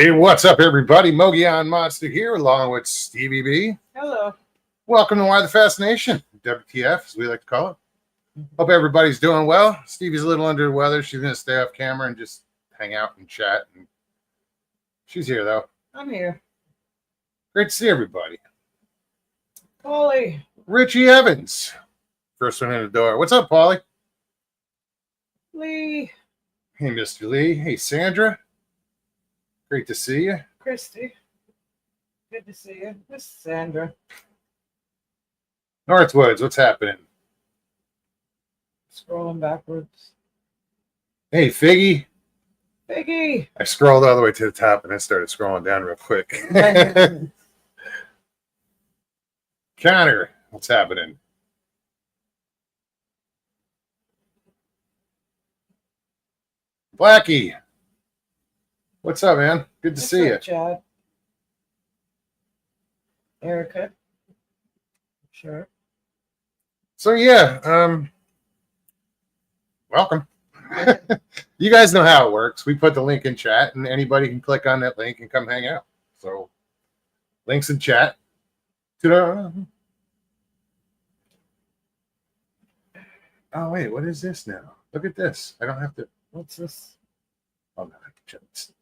Hey, what's up, everybody? Mogion Monster here, along with Stevie B. Hello. Welcome to Why the Fascination, WTF, as we like to call it. Hope everybody's doing well. Stevie's a little under the weather. She's going to stay off camera and just hang out and chat. And she's here, though. I'm here. Great to see everybody. Paulie. Richie Evans, first one in the door. What's up, Paulie? Lee. Hey, Mr. Lee. Hey, Sandra. Great to see you. Christy. Good to see you. This is Sandra. Northwoods, what's happening? Scrolling backwards. Hey, Figgy. Piggy. I scrolled all the way to the top and then started scrolling down real quick. Connor, what's happening? Blackie, what's up, man? Good to see you. Chad. Erica. Sure. So yeah, welcome. You guys know how it works. We put the link in chat, and anybody can click on that link and come hang out. So, links in chat. Ta-da. Oh wait, what is this now? Look at this. I don't have to. What's this? Oh no, I can check this.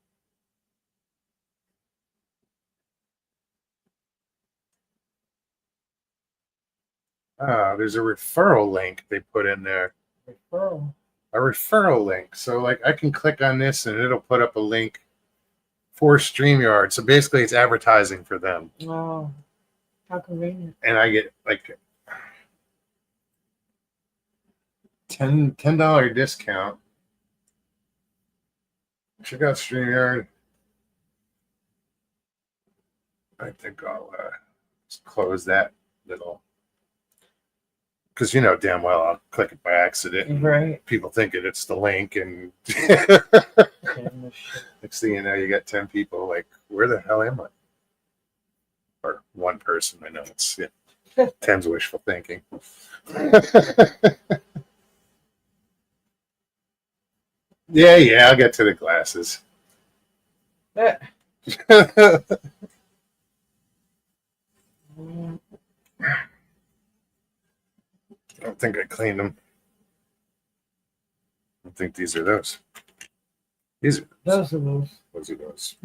There's a referral link they put in there. Referral. A referral link. So like I can click on this and it'll put up a link for StreamYard. So basically it's advertising for them. Oh, how convenient. And I get like $10 discount. Check out StreamYard. I think I'll just close that little, because you know damn well I'll click it by accident. And right. people think it's the link, and next thing you know, you got 10 people like, where the hell am I? Or one person. I know it's 10's wishful thinking. Yeah, I'll get to the glasses. I don't think I cleaned them. I don't think these are those. These are Those are those. Those are those.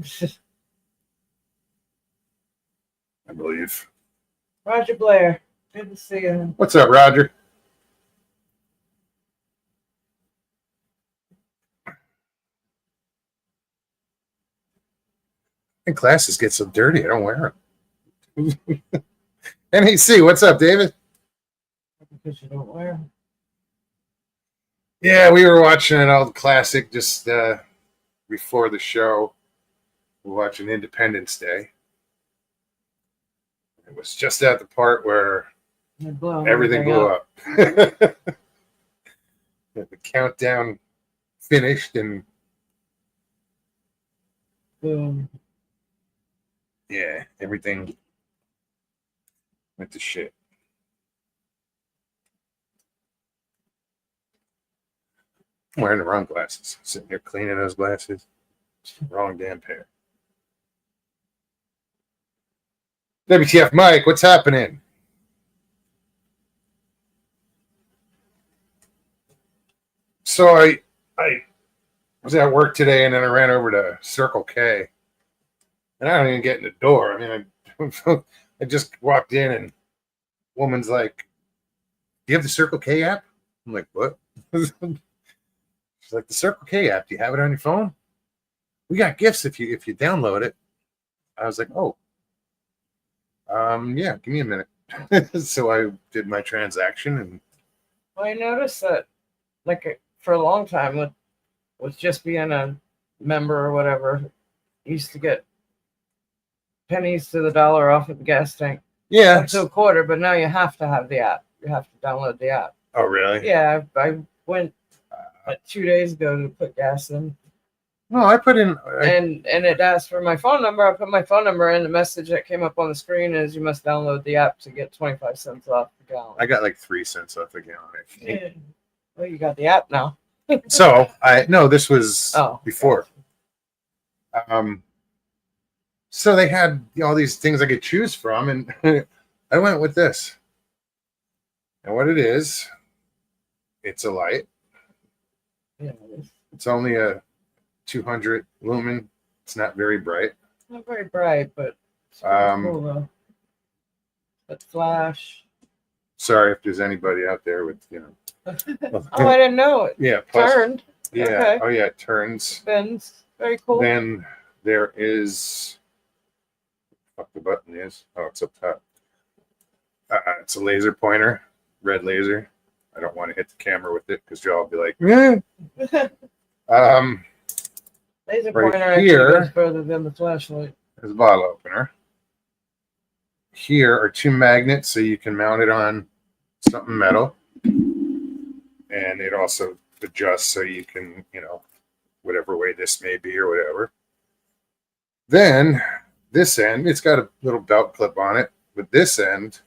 I believe. Roger Blair. Good to see you. What's up, Roger? And glasses get so dirty, I don't wear them. NEC, what's up, David? Because you don't wear them. Yeah, we were watching an old classic just before the show. We were watching Independence Day. It was just at the part where everything blew up. The countdown finished and boom. Yeah, everything went to shit. I'm wearing the wrong glasses. Sitting here cleaning those glasses. Wrong damn pair. WTF Mike, what's happening? So I was at work today and then I ran over to Circle K. And I don't even get in the door. I mean, I just walked in and woman's like, do you have the Circle K app? I'm like, what? She's like, the Circle K app, do you have it on your phone? We got gifts if you download it. I was like, oh. Yeah, give me a minute. So I did my transaction and well, I noticed that like for a long time with just being a member or whatever, used to get pennies to the dollar off at the gas tank. yeah. Up to a quarter, but now you have to have the app. You have to download the app. Oh, really? Yeah, I went 2 days ago to put gas in. No, I put in. And it asked for my phone number. I put my phone number in. The message that came up on the screen is you must download the app to get 25 cents off the gallon. I got like 3 cents off a gallon. I think. Yeah. Well, you got the app now. So this was Oh, before. So they had all these things I could choose from, and I went with this. And what it is, it's a light. Yeah, It's only a 200 lumen. It's not very bright. not very bright, but it's pretty cool though. But flash. Sorry if there's anybody out there with, Oh, I didn't know it. Yeah, plus, Turned. yeah. Okay. Oh, yeah, it turns. Spins. Very cool. Then there is, fuck the button is. Oh, it's up top. It's a laser pointer, red laser. I don't want to hit the camera with it because y'all will be like, Laser right pointer actually here. goes further than the flashlight. There's a bottle opener. Here are two magnets so you can mount it on something metal. And it also adjusts so you can, whatever way this may be or whatever. Then this end, it's got a little belt clip on it. But this end,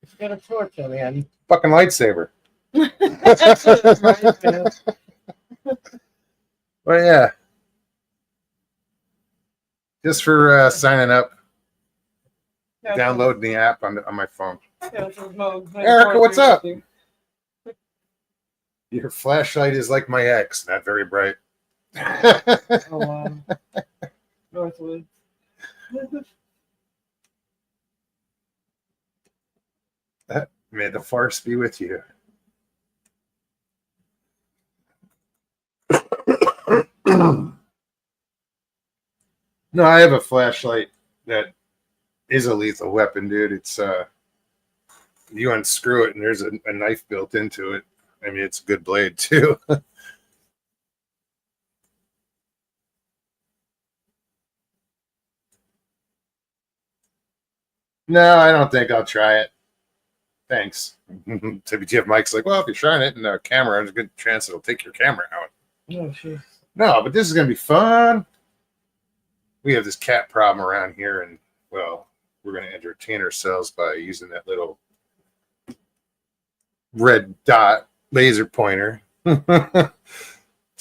It's got a torch on the end. fucking lightsaber. That's what it reminds me of. Well, yeah. Just for signing up, Yeah, downloading the app on my phone. yeah, this is Mo. Erica, what's up? Your flashlight is like my ex, not very bright. Oh, wow. Northwood. May the force be with you. No, I have a flashlight that is a lethal weapon, dude. It's you unscrew it and there's a knife built into it. I mean, it's a good blade too. No, I don't think I'll try it. Thanks. WTF Mike's like, well, if you're trying it in a camera, there's a good chance it'll take your camera out. Oh, shit. No, but this is going to be fun. We have this cat problem around here, and, well, we're going to entertain ourselves by using that little red dot laser pointer to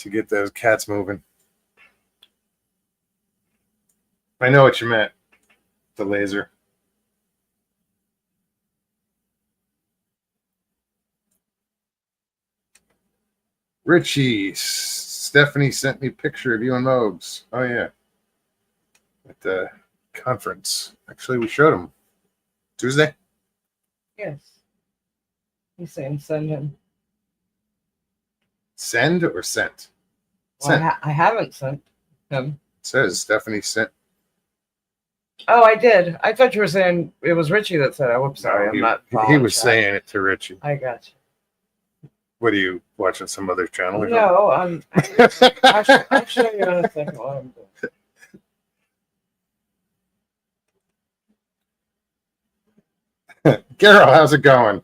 get those cats moving. I know what you meant, the laser. Richie, Stephanie sent me a picture of you and Mogs. Oh, yeah. At the conference. Actually, we showed him Tuesday. Yes. He's saying send him. Send or sent? Well, Sent. I haven't sent him. It says Stephanie sent. Oh, I did. I thought you were saying it was Richie that said it. Whoops, sorry. I'm not. He following was chat. saying it to Richie. I got you. What are you watching? Some other channel? Or No, I'll show you in a second what I'm doing. Carol, how's it going?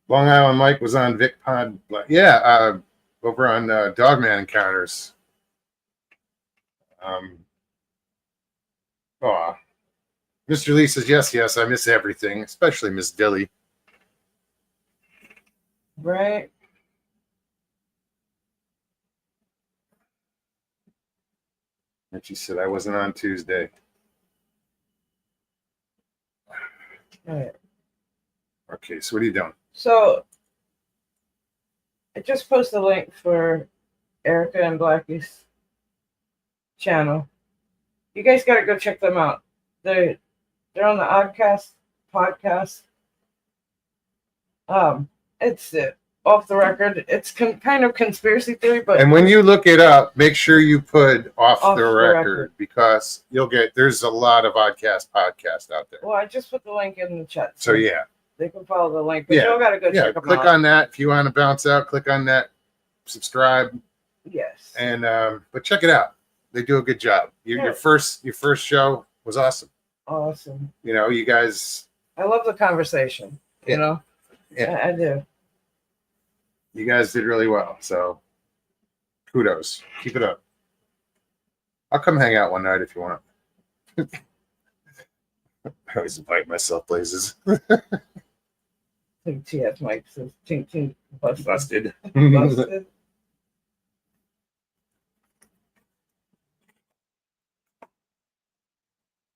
Long Island Mike was on Vic Pod. Yeah, over on Dogman Encounters. Mr. Lee says, yes, I miss everything, especially Miss Dilly. Right. And she said, I wasn't on Tuesday. All right. Okay, so what are you doing? So I just posted a link for Erica and Blackie's channel. You guys got to go check them out. They're on the Oddcast podcast. It's off the record. It's kind of conspiracy theory, but And when you look it up, make sure you put off the record, record. because there's a lot of Oddcast podcasts out there. well, I just put the link in the chat. So yeah, They can follow the link, but Yeah. you got to go check them click out. on that if you want to bounce out. Click on that, subscribe, Yes. and but check it out. They do a good job. Your Yeah. first show was awesome. Awesome. You guys I love the conversation. Yeah. You know? Yeah. I do. did really well. So kudos. Keep it up. I'll come hang out one night if you want. I always invite myself places. I think TF Mike says tink tink busted. Busted. Busted.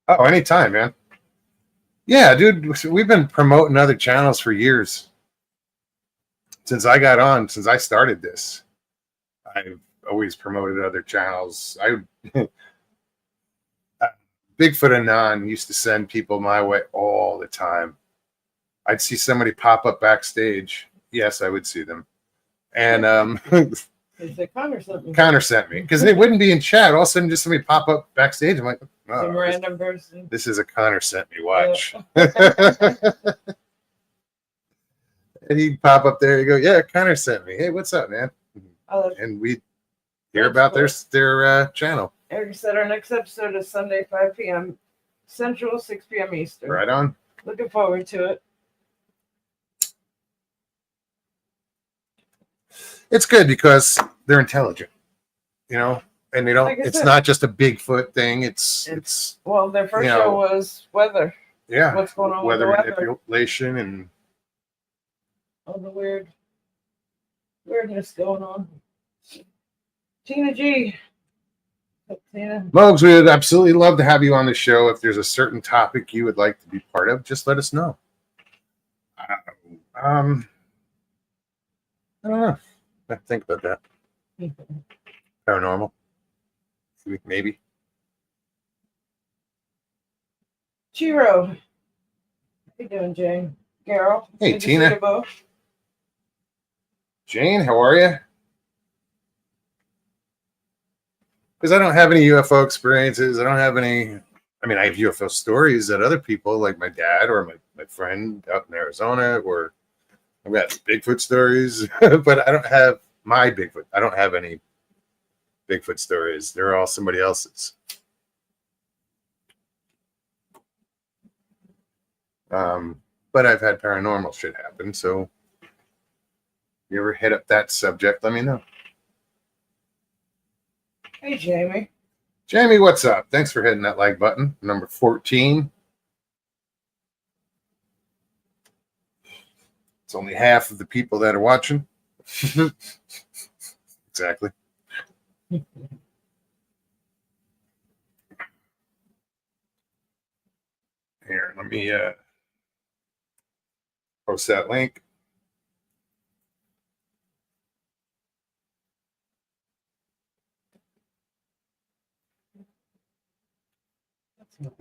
Oh, anytime, man. Yeah, dude, we've been promoting other channels for years. Since I got on, since I started this, I've always promoted other channels. Bigfoot Anon used to send people my way all the time. I'd see somebody pop up backstage. Yes, I would see them. And They say Connor sent me. Connor sent me because they wouldn't be in chat. All of a sudden, just somebody pop up backstage. I'm like, oh, Some random person. this is a Connor sent me watch. And he'd pop up there. He'd go, yeah, Connor sent me. Hey, what's up, man? And we'd hear about their channel. Eric said our next episode is Sunday, 5 p.m. Central, 6 p.m. Eastern. Right on. Looking forward to it. It's good because they're intelligent, you know, and they don't. Like I it's said, not just a Bigfoot thing. It's well, their first you show know, was weather. yeah, What's going on with weather the weather? manipulation and All the weirdness going on. Tina G. Tina. Mugs, we would absolutely love to have you on the show. If there's a certain topic you would like to be part of, just let us know. I don't know. I have to think about that. Paranormal, maybe. Chiro. How you doing, Jane? Carol. Hey, good to see Tina. you both. Jane, how are you? Because I don't have any UFO experiences. I don't have any. I mean, I have UFO stories that other people, like my dad or my friend out in Arizona, or I've got Bigfoot stories, but I don't have my Bigfoot. I don't have any Bigfoot stories. They're all somebody else's. But I've had paranormal shit happen. So, you ever hit up that subject? Let me know. Hey, Jamie. Jamie, what's up? Thanks for hitting that like button. Number 14. It's only half of the people that are watching. Exactly. Here, let me post that link.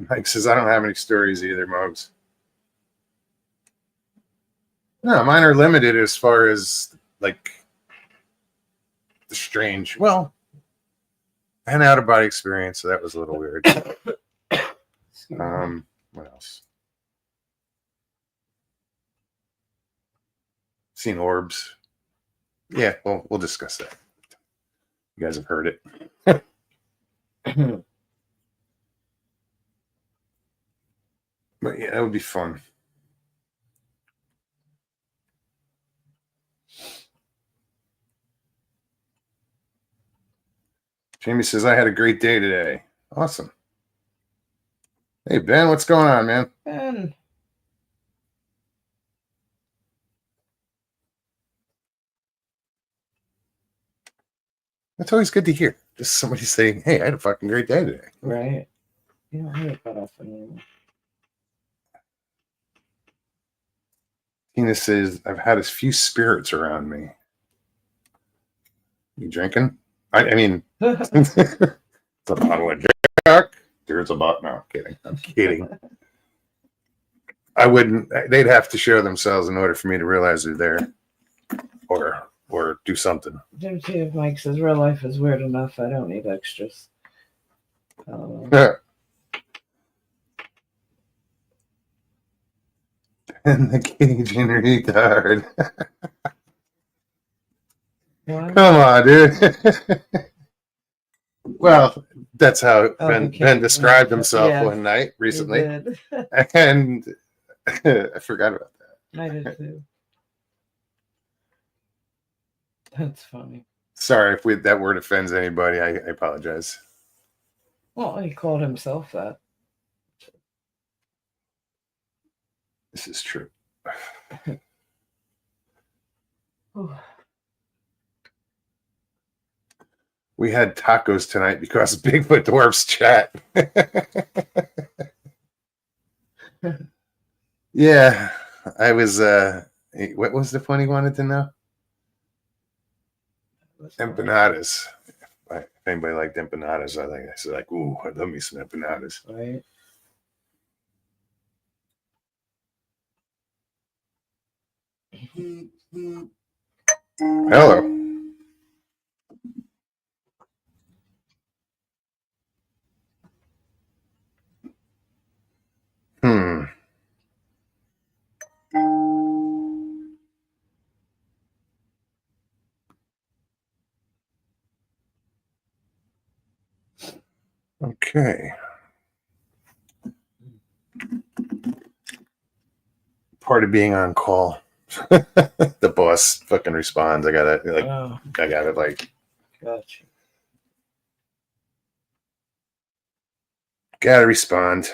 Mike says, I don't have any stories either, Mugs. No, mine are limited as far as like the strange. Well, I had an out of body experience, so that was a little weird. What else? Seen orbs. Yeah, well, we'll discuss that. You guys have heard it. But yeah, that would be fun. Jamie says, I had a great day today. Awesome. Hey, Ben, what's going on, man? Ben. That's always good to hear. Just somebody saying, hey, I had a fucking great day today. Right. You don't hear it that often anymore. Tina says, I've had a few spirits around me. You drinking? I mean, it's a bottle of Jack. There's a bottle. No, I'm kidding. I'm kidding. I wouldn't. They'd have to show themselves in order for me to realize they're there, or do something. Jim T. If Mike says real life is weird enough, I don't need extras. And the Cajun retard. What? Come on, dude. Well, that's how Ben described himself one night recently. And I forgot about that. I did too. That's funny. Sorry if that word offends anybody. I apologize. Well, he called himself that. This is true. We had tacos tonight because of Bigfoot Dwarfs chat. Yeah, I was. What was the one he wanted to know? Empanadas. If anybody liked empanadas, I said like, ooh, I love me some empanadas. Right. Hello. Hmm. Okay. Part of being on call. The boss fucking responds. I gotta like Gotcha. gotta respond.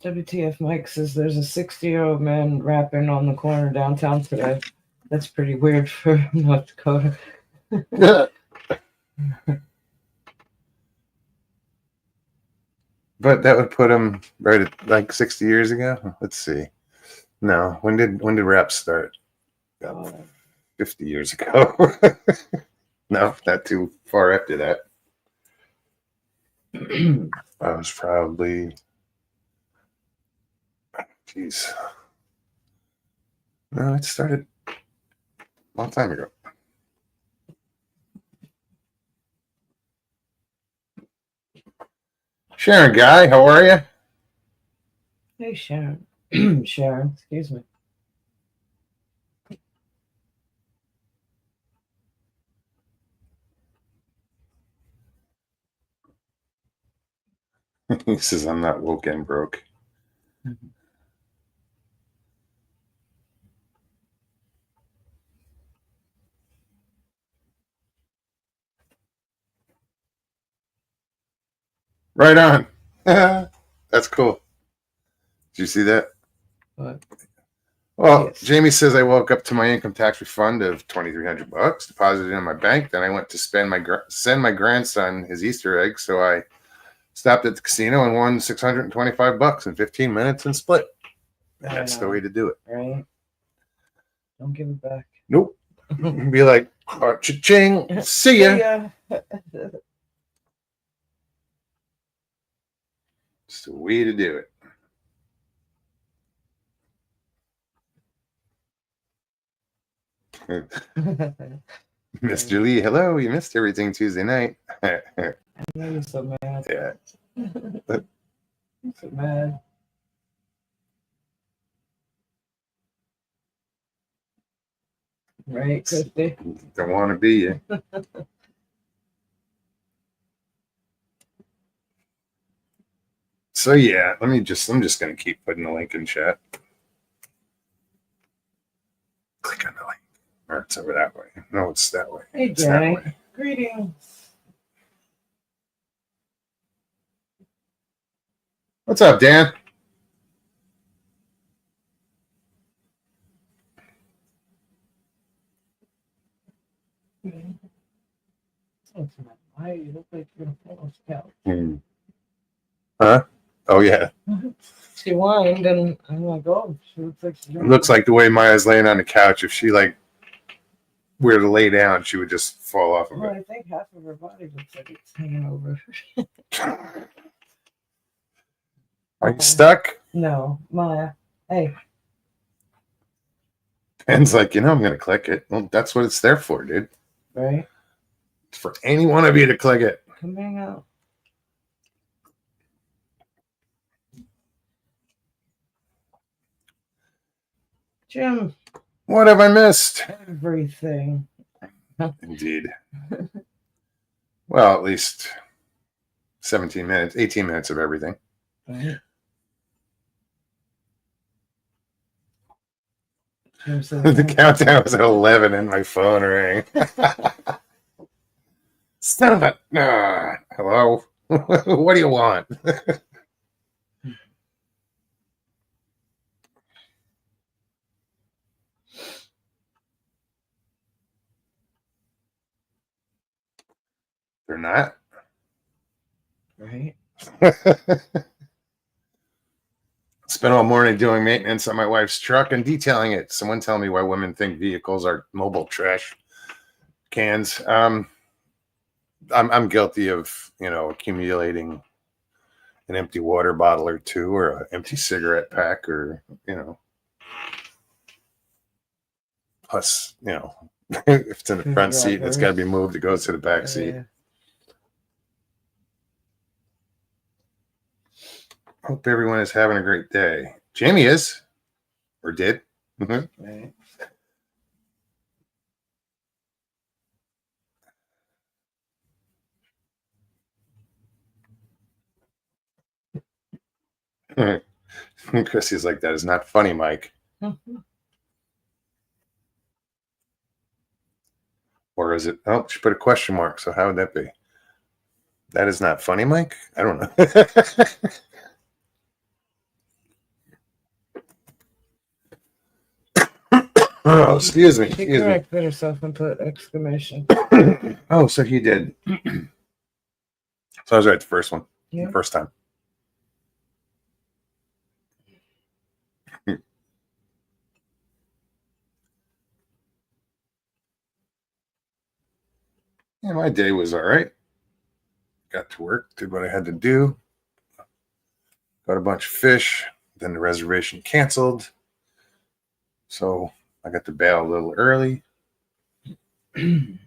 WTF Mike says there's a 60-year-old man rapping on the corner downtown today. That's pretty weird for North Dakota. But that would put him right at like 60 years ago. Let's see. No, when did rap start? About 50 years ago. No, not too far after that. I was probably, geez. No, it started a long time ago. Sharon Guy, how are you? Hey, Sharon. Sharon, excuse me. He says, I'm not woke and broke. Right on. That's cool. Did you see that? What? Well, Yes. Jamie says I woke up to my income tax refund of $2,300 deposited in my bank. Then I went to send my grandson his Easter egg. So I stopped at the casino and won $625 in 15 minutes and split. And that's the way to do it. Right? Don't give it back. Nope. Be like, oh, cha-ching, see ya. It's the way to do it. Mr. Lee, hello. You missed everything Tuesday night. I know you're so mad. Yeah. I'm so mad. Right, Christy? Don't want to be you. So yeah, I'm just gonna keep putting the link in chat. Click on the link. Or it's over that way. No, it's that way. Hey, It's that Jenny. way. Greetings. What's up, Dan? Why you look like you're gonna fall off the couch? Huh? Oh yeah. She whined, and I'm like, oh, she looks like she's It looks like the way Maya's laying on the couch. If she like were to lay down, she would just fall off of Well, it. I think half of her body looks like it's hanging over. Are you stuck? No, Maya. Hey. Ben's like, I'm gonna click it. Well, that's what it's there for, dude. Right? It's for any one of you to click it. Come hang out. Jim. What have I missed? Everything. Indeed. Well, at least 17 minutes, 18 minutes of everything. Right? The countdown was at 11 and my phone rang. Son of a... hello? What do you want? They're not. Right. Spent all morning doing maintenance on my wife's truck and detailing it. Someone tell me why women think vehicles are mobile trash cans. I'm guilty of, accumulating an empty water bottle or two, or an empty cigarette pack, or plus, if it's in the front seat, it's got to be moved. It goes to the back seat. Yeah. Hope everyone is having a great day. Jamie is, or did. Right. Chrissy's like, that is not funny, Mike. Or is it? Oh, she put a question mark. So how would that be? That is not funny, Mike? I don't know. Oh, excuse me. She Excuse me. corrected herself and put exclamation. Oh, so he did. So I was right the first one. Yeah. The first time. Yeah, my day was all right. Got to work, did what I had to do. Got a bunch of fish. Then the reservation canceled. So I got to bail a little early. Came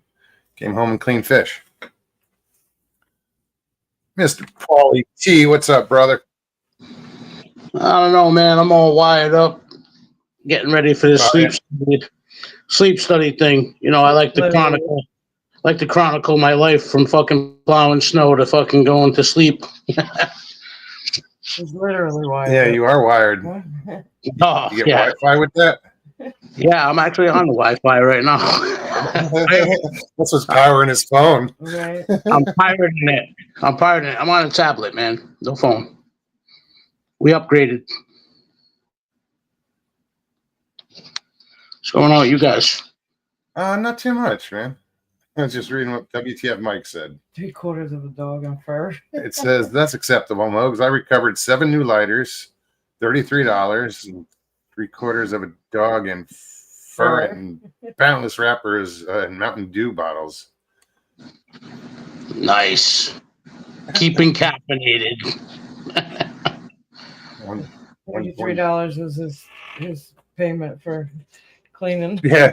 home and cleaned fish. Mr. Paulie T, what's up, brother? I don't know, man. I'm all wired up, getting ready for this sleep study thing. I like to chronicle my life from fucking plowing snow to fucking going to sleep. She's literally wired. Yeah, you are wired. Oh, You get yeah. Wi-Fi with that? Yeah, I'm actually on the Wi-Fi right now. That's what's powering his phone. Right. I'm pirating it. I'm on a tablet, man. No phone. We upgraded. What's going on with you guys? Not too much, man. I was just reading what WTF Mike said. 3/4 of a dog on fur. It says that's acceptable, Mo, because I recovered 7 new lighters, $33, and 3/4 of a dog in fur and boundless wrappers and Mountain Dew bottles. Nice. Keeping caffeinated. $33 was his payment for cleaning. Yeah.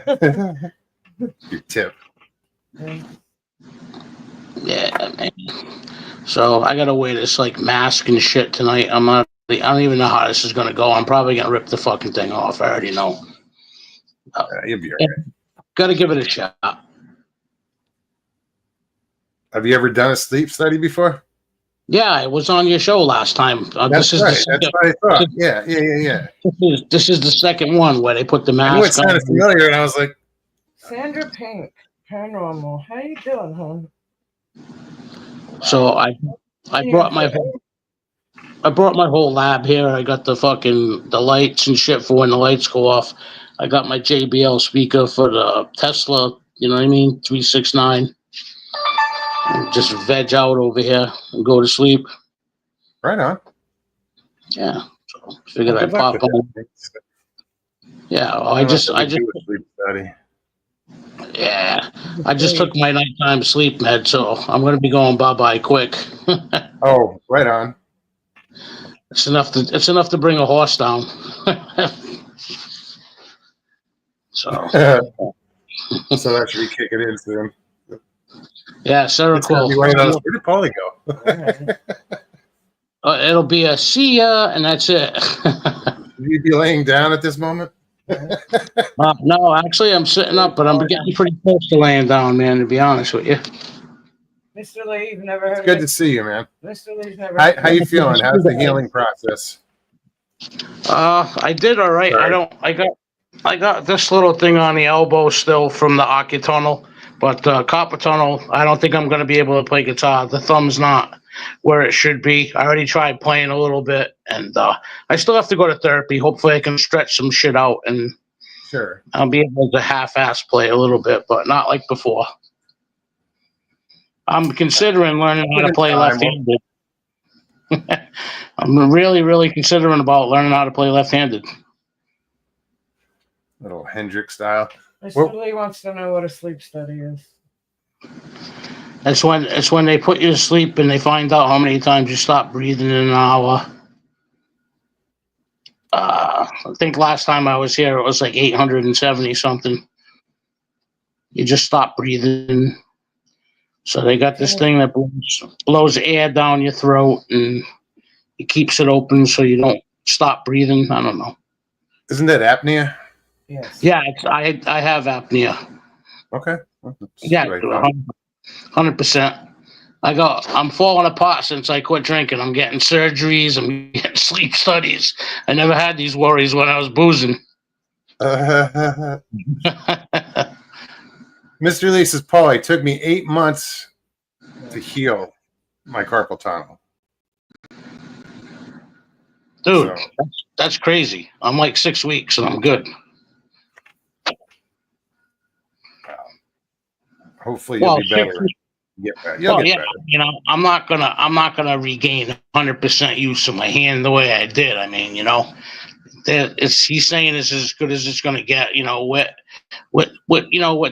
Your tip. Yeah, man. So I gotta wear this mask and shit tonight. I don't even know how this is gonna go. I'm probably gonna rip the fucking thing off. I already know. You'll be all right. Gotta give it a shot. Have you ever done a sleep study before? Yeah, I was on your show last time. That's right. That's what I thought. Yeah. This is the second one where they put the I knew it mask on. sounded familiar, and I was like, Sandra Pink, paranormal. How you doing, hon? So I brought my whole lab here. I got the lights and shit for when the lights go off. I got my JBL speaker for the Tesla, 369. And just veg out over here and go to sleep. right on. Yeah. So figured Well, I'd good luck pop with on. that. Yeah. Well, I I don't just know if we do a sleep study. yeah. I just took my nighttime sleep med, so I'm gonna be going bye-bye quick. Oh, right on. It's enough to bring a horse down. So So that should be kicking in soon. yeah, Sarah It's gonna be one of those. Where did Paulie go? It'll be a see ya, and that's it. Would you be laying down at this moment? No, actually, I'm sitting up, but I'm getting pretty close to laying down, man. To be honest with you. Mr. Lee, you've never heard Good of to see you, man. Mr. Lee's never How you feeling? How's the healing process? I did all right. Sorry. I got this little thing on the elbow still from the ocutunnel, but carpal tunnel, I don't think I'm going to be able to play guitar. The thumb's not where it should be. I already tried playing a little bit, and I still have to go to therapy. Hopefully I can stretch some shit out, and Sure. I'll be able to half-ass play a little bit, but not like before. I'm considering learning how to play Time. left-handed. I'm really, really considering about learning how to play left-handed. Little Hendrix style. Mr. Lee wants to know what a sleep study is. It's when they put you to sleep and they find out how many times you stop breathing in an hour. I think last time I was here, it was like 870 something. You just stop breathing. So they got this thing that blows air down your throat and it keeps it open so you don't stop breathing. I don't know. Isn't that apnea? Yes. Yeah, I have apnea. Okay. Yeah, 100%. I'm falling apart since I quit drinking. I'm getting surgeries. I'm getting sleep studies. I never had these worries when I was boozing. Mr. Lee says, Paul, it took me 8 months to heal my carpal tunnel. Dude, that's crazy. I'm like 6 weeks and I'm good. Hopefully you'll be better. You'll get better. You know, I'm not gonna regain 100% use of my hand the way I did. I mean, you know, he's saying it's as good as it's gonna get. You know, with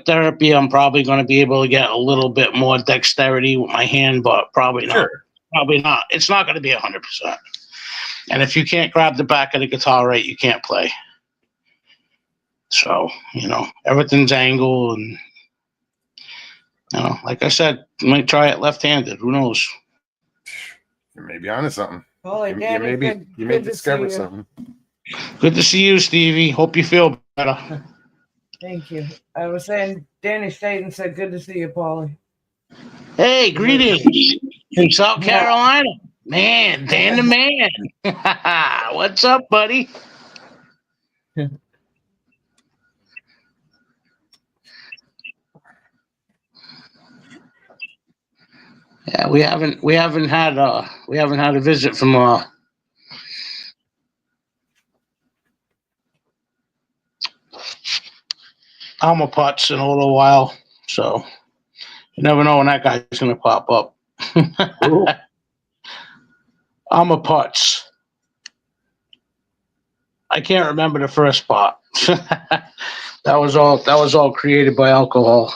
therapy, I'm probably gonna be able to get a little bit more dexterity with my hand, but probably not. Sure. Probably not. It's not gonna be 100%. And if you can't grab the back of the guitar right, you can't play. So, you know, everything's angled and. You know, like I said, you might try it left-handed. Who knows? You may be onto something. Well, You may discover something. Good to see you, Stevie. Hope you feel better. Thank you. I was saying, Danny Staten said, "Good to see you, Paulie." Hey, greetings from South Carolina. Man, Dan the man. What's up, buddy? Yeah, we haven't had a visit from Alma Putz in a little while, so you never know when that guy's gonna pop up. Alma Putz. I can't remember the first part. that was all created by alcohol.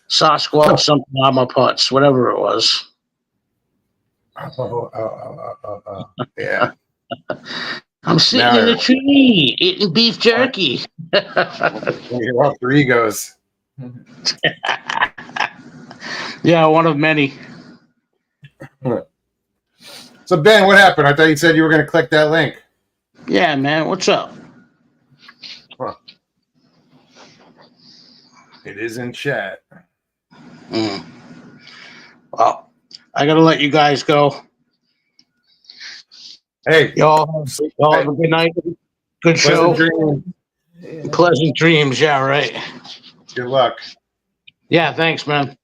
Sasquatch, something Alma Putz, whatever it was. Yeah. I'm sitting in a tree eating beef jerky. Your alter egos. Yeah, one of many. So Ben, what happened? I thought you said you were going to click that link. Yeah, man. What's up? Huh. It is in chat. Well, I gotta let you guys go. Hey, y'all have a good night. Good show. Pleasant dreams. Yeah, right. Good luck. Yeah, thanks, man.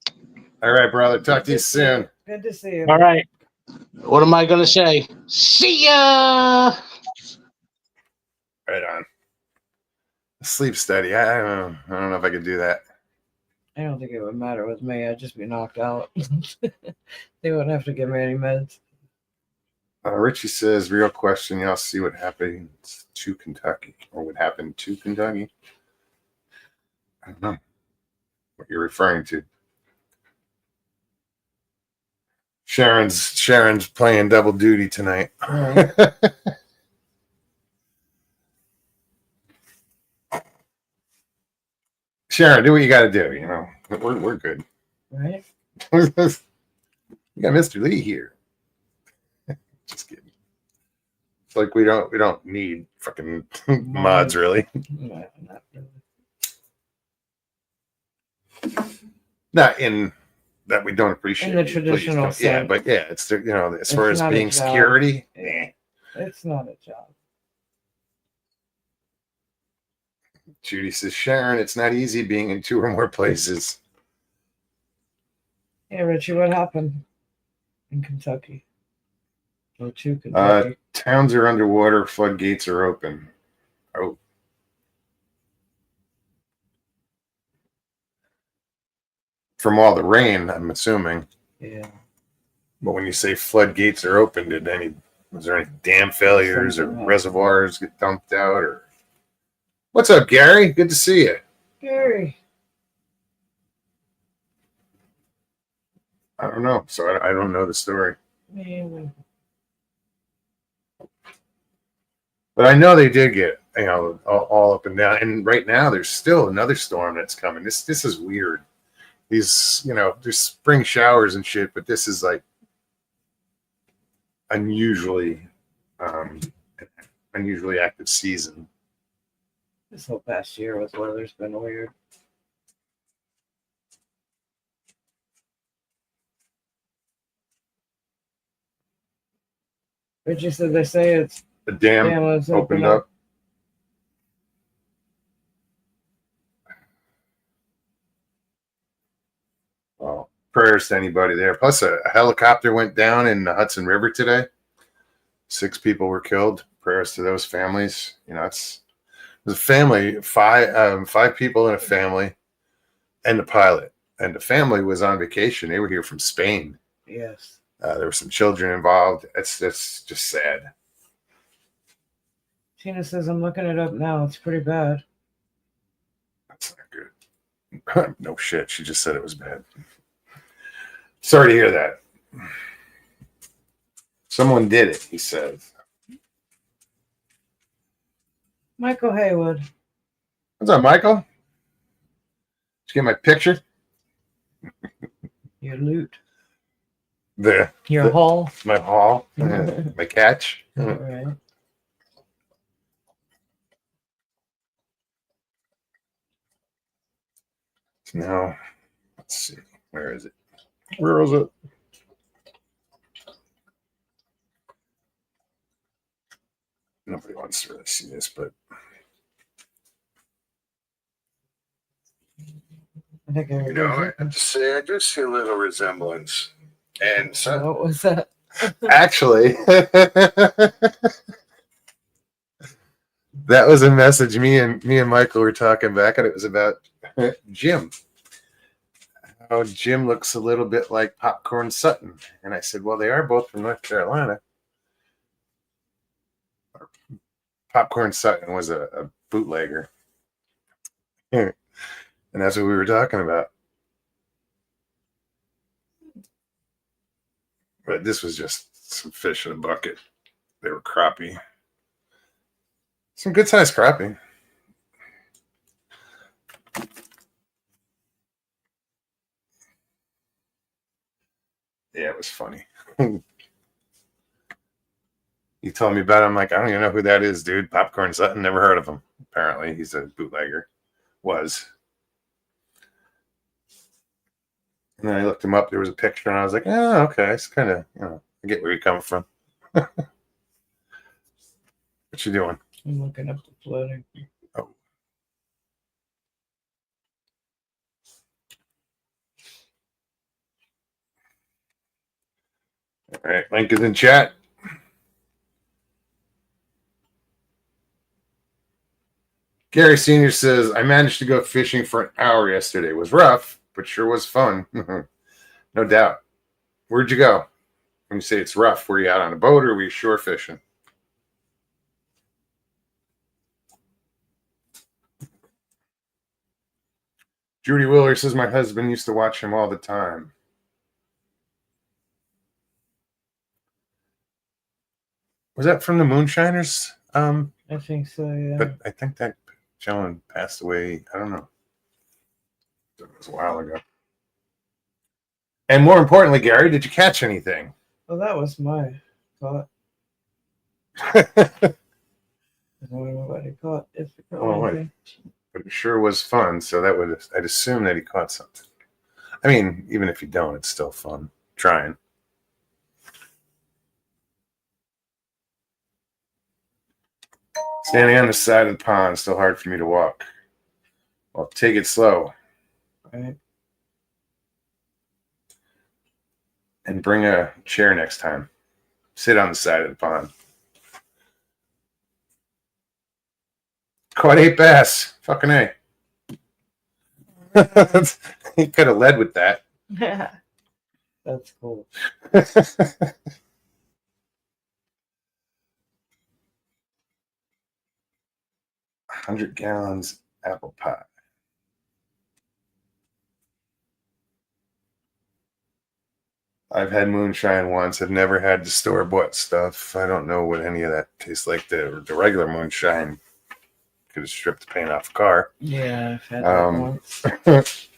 All right, brother. Talk to you soon. Good to see you. All right. What am I gonna say? See ya. Right on. Sleep study. I don't know if I could do that. I don't think it would matter with me. I'd just be knocked out. They wouldn't have to give me any meds. Richie says, real question. Y'all see what happens to Kentucky or what happened to Kentucky? I don't know what you're referring to. Sharon's playing double duty tonight. Right. Sharon, do what you got to do. You know, we're good. Right. We got Mr. Lee here. Just kidding. It's like we don't need fucking mods, really. No, not really. Not in that we don't appreciate In the you, traditional please don't. Yeah, sense. but yeah, it's you know, as far It's as not being a job. security. Yeah. It's not a job. Judy says, Sharon, it's not easy being in 2 or more places. Hey, Richie, what happened in Kentucky? Or to Kentucky? Towns are underwater, floodgates are open. Oh. from all the rain, I'm assuming. Yeah. But when you say floodgates are open, was there any dam failures or Something happened. reservoirs get dumped out? Or what's up, Gary? Good to see you. Gary. I don't know, so I don't know the story, Man. but I know they did get all up and down. And right now, there's still another storm that's coming. This is weird. These there's spring showers and shit, but this is like unusually unusually active season. This whole past year with weather's been weird. But you said they say it's The dam was opened up. Well, prayers to anybody there. Plus, a helicopter went down in the Hudson River today. 6 people were killed. Prayers to those families. It's a family, five people in a family, and the pilot. And the family was on vacation. They were here from Spain. Yes. There were some children involved. It's just sad. Tina says I'm looking it up now. It's pretty bad. That's not good. No shit. She just said it was bad. Sorry to hear that. Someone did it, he says. Michael Haywood. What's up, Michael? Did you get my picture? Your loot. The Your haul. my haul, my catch. All right. Now, let's see. Where is it? Where is it? Nobody wants to really see this, but I think I I have to say I do see a little resemblance. And so, what was that? actually, that was a message me and Michael were talking back, and it was about Jim. How Jim looks a little bit like Popcorn Sutton, and I said, "Well, they are both from North Carolina." Popcorn Sutton was a bootlegger, and that's what we were talking about. But this was just some fish in a bucket. They were crappie. Some good sized crappie. Yeah, it was funny. You told me about it. I'm like, I don't even know who that is, dude. Popcorn Sutton, never heard of him. Apparently, he's a bootlegger. Was. And then I looked him up. There was a picture, and I was like, oh, okay. It's kind of, I get where you're coming from. What you doing? I'm looking up the flooding. Oh. All right, link is in chat. Gary Sr. says, I managed to go fishing for an hour yesterday. It was rough, but sure was fun. No doubt. Where'd you go? When you say it's rough, were you out on a boat or were you shore fishing? Judy Willer says, my husband used to watch him all the time. Was that from the Moonshiners? I think so, yeah. But I think that gentleman passed away. I don't know. It was a while ago. And more importantly, Gary, did you catch anything? Well, that was my thought. Nobody caught if it caught Oh, anything. But it sure was fun. So I'd assume that he caught something. I mean, even if you don't, it's still fun trying. Standing on the side of the pond, still hard for me to walk. Well, take it slow. Right. And bring a chair next time. Sit on the side of the pond. Caught 8 bass. Fucking A. He could have led with that. That's cool. 100 gallons apple pie. I've had moonshine once. I've never had the store-bought stuff. I don't know what any of that tastes like. The regular moonshine could have stripped the paint off the car. Yeah, I've had that once.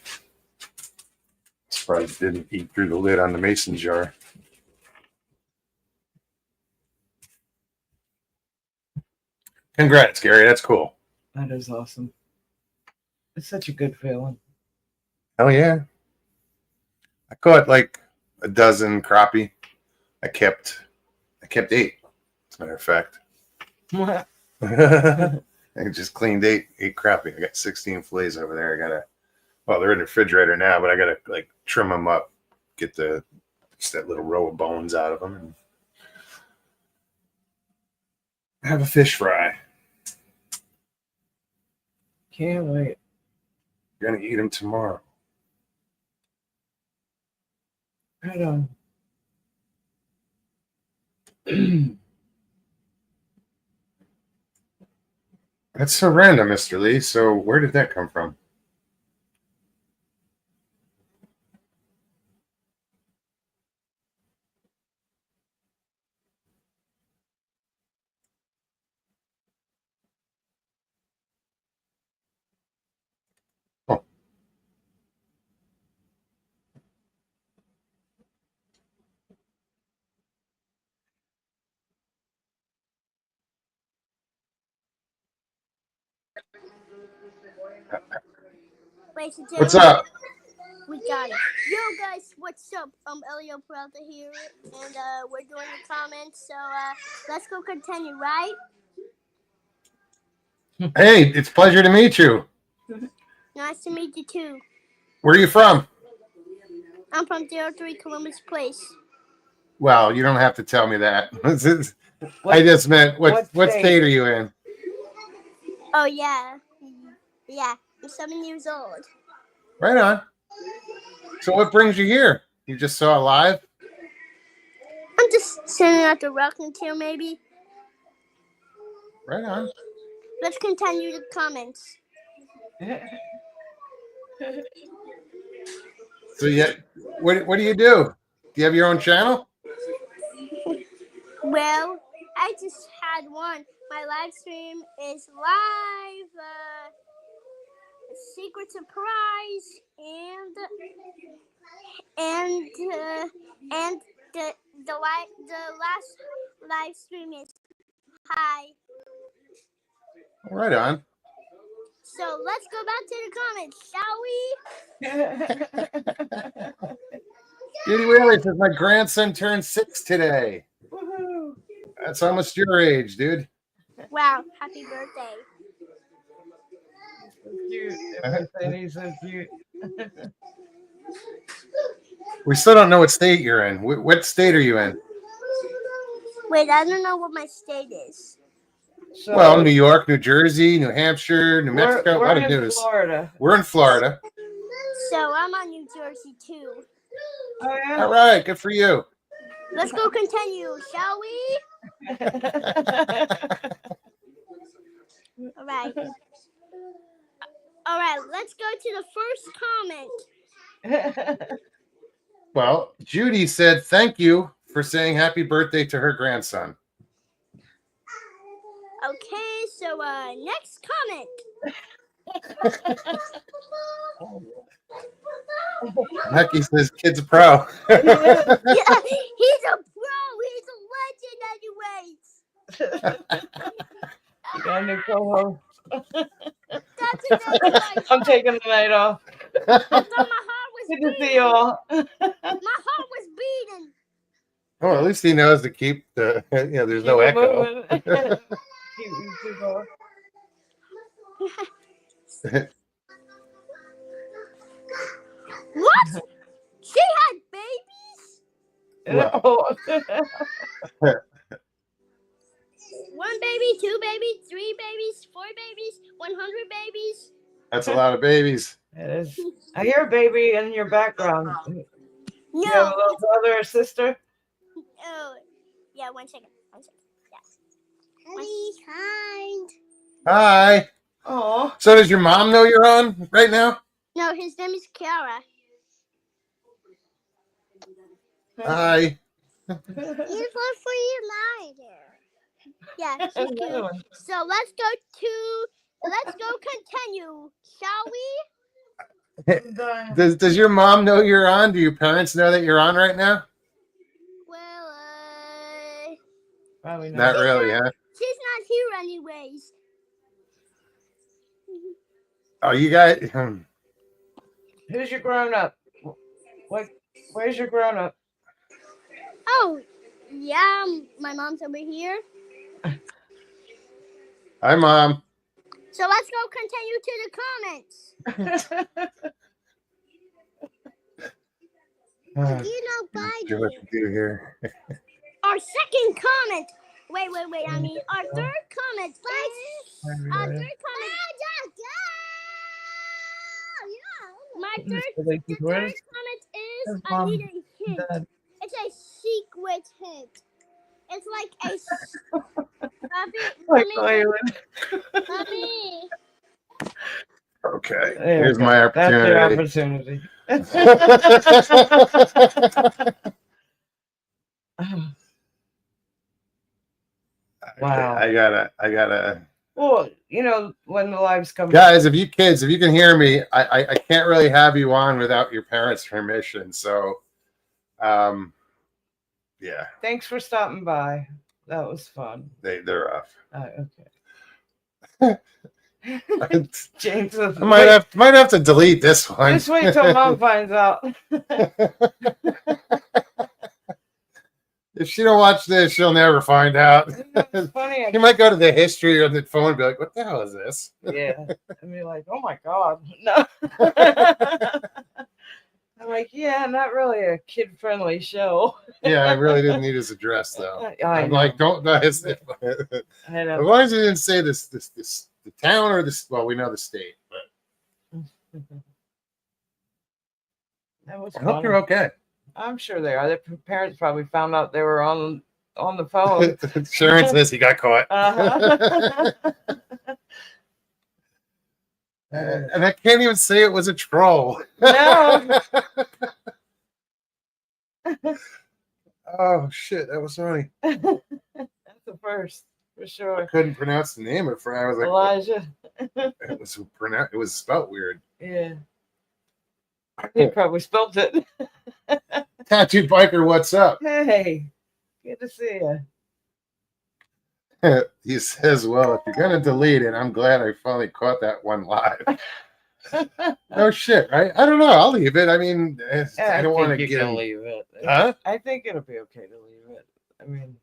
Surprised it didn't eat through the lid on the mason jar. Congrats, Gary. That's cool. That is awesome. It's such a good feeling. Hell yeah. I caught like a dozen crappie. I kept 8, as a matter of fact. I just cleaned 8 crappie. I got 16 fillets over there. Well, they're in the refrigerator now, but I gotta like trim them up, get just that little row of bones out of them, and have a fish fry. Can't wait. You're gonna eat them tomorrow. Right on. That's so random, Mr. Lee. So where did that come from? Oh. What's up? We got it. Yo guys, what's up? Elio Peralta here, and we're doing the comments, so let's go continue, right? Hey, it's a pleasure to meet you. Nice to meet you too. Where are you from? I'm from 03 Columbus Place. Well, you don't have to tell me that. I just meant what state are you in? Oh yeah. Yeah, I'm 7 years old. Right on. So what brings you here? You just saw it live? I'm just sitting at the rocking chair, maybe. Right on. Let's continue the comments. So yeah, what do you do? Do you have your own channel? Well, I just had one. My live stream is live. Secret surprise and the last live stream is hi. Right on. So let's go back to the comments, shall we? Judy Whaley says my grandson turned 6 today. Woohoo! That's almost your age, dude. Wow, happy birthday. So cute. Everything is so cute. We still don't know what state you're in. What state are you in? Wait, I don't know what my state is. So, Well, New York, New Jersey, New Hampshire, New Mexico. A We're lot of in news. Florida. We're in Florida. So I'm on New Jersey too. Oh yeah. All right, good for you. Let's go continue, shall we? All right. All right, let's go to the first comment. Well, Judy said thank you for saying happy birthday to her grandson. Okay, so next comment. Becky says kid's a pro. Yeah, he's a pro. He's a legend, anyways. You got a new co-host. That's it. I'm taking the night off. I thought my heart was Good to see beating. you all. My heart was beating. Oh, at least he knows to keep the there's no Keep it echo. moving. Keep YouTube on. What? She had babies? Well. One baby, two babies, three babies, four babies, 100 babies. That's a lot of babies. It is. I hear a baby in your background. You have a No. little brother or sister? Oh, yeah. 1 second. 1 second. Yes. He's kind. Hi. Oh. So does your mom know you're on right now? No, his name is Kiara. Hi. He's one for you, yeah, she's cute. So let's go continue, shall we? Does your mom know you're on? Do your parents know that you're on right now? Well, Probably Not not. really, huh? she's not here anyways. Oh, you got. Who's your grown up? What? Where's your grown up? Oh, yeah, my mom's over here. Hi, Mom. So let's go continue to the comments. You know, Do what you do here. our second comment. Wait. I mean, our third comment. Our third comment. My third comment is I need a hint. It's a secret hint. It's like a Mommy. Okay. There Here's we go. my That's your opportunity. opportunity. Wow. I gotta. Well, you know, when the lives come. Guys, if you can hear me, I can't really have you on without your parents' permission. So, yeah. Thanks for stopping by. That was fun. They're off. Okay. James, I might have to delete this one. Just wait till Mom finds out. If she don't watch this, she'll never find out. It's funny. You might go to the history on the phone and be like, "What the hell is this?" Yeah, and be like, "Oh my god, no." I'm like, "Yeah, not really a kid-friendly show." Yeah, I really didn't need his address though. I'm like, don't. As long as you didn't say this, the town or this. Well, we know the state, but that was I hope you're okay. I'm sure they are. Their parents probably found out they were on the phone. Sharon says he got caught. Uh-huh. And I can't even say it was a troll. No. Oh shit, that was funny. That's the first for I sure. couldn't pronounce the name at first. I was like, Elijah. it was pronounced. It was spelled weird. Yeah. He probably spelled it. Tattooed biker, what's up? Hey, good to see you. He says, "Well, if you're gonna delete it, I'm glad I finally caught that one live." No shit, right? I don't know. I'll leave it. I mean, I don't want to get him. Leave it. Huh? I think it'll be okay to leave it. I mean,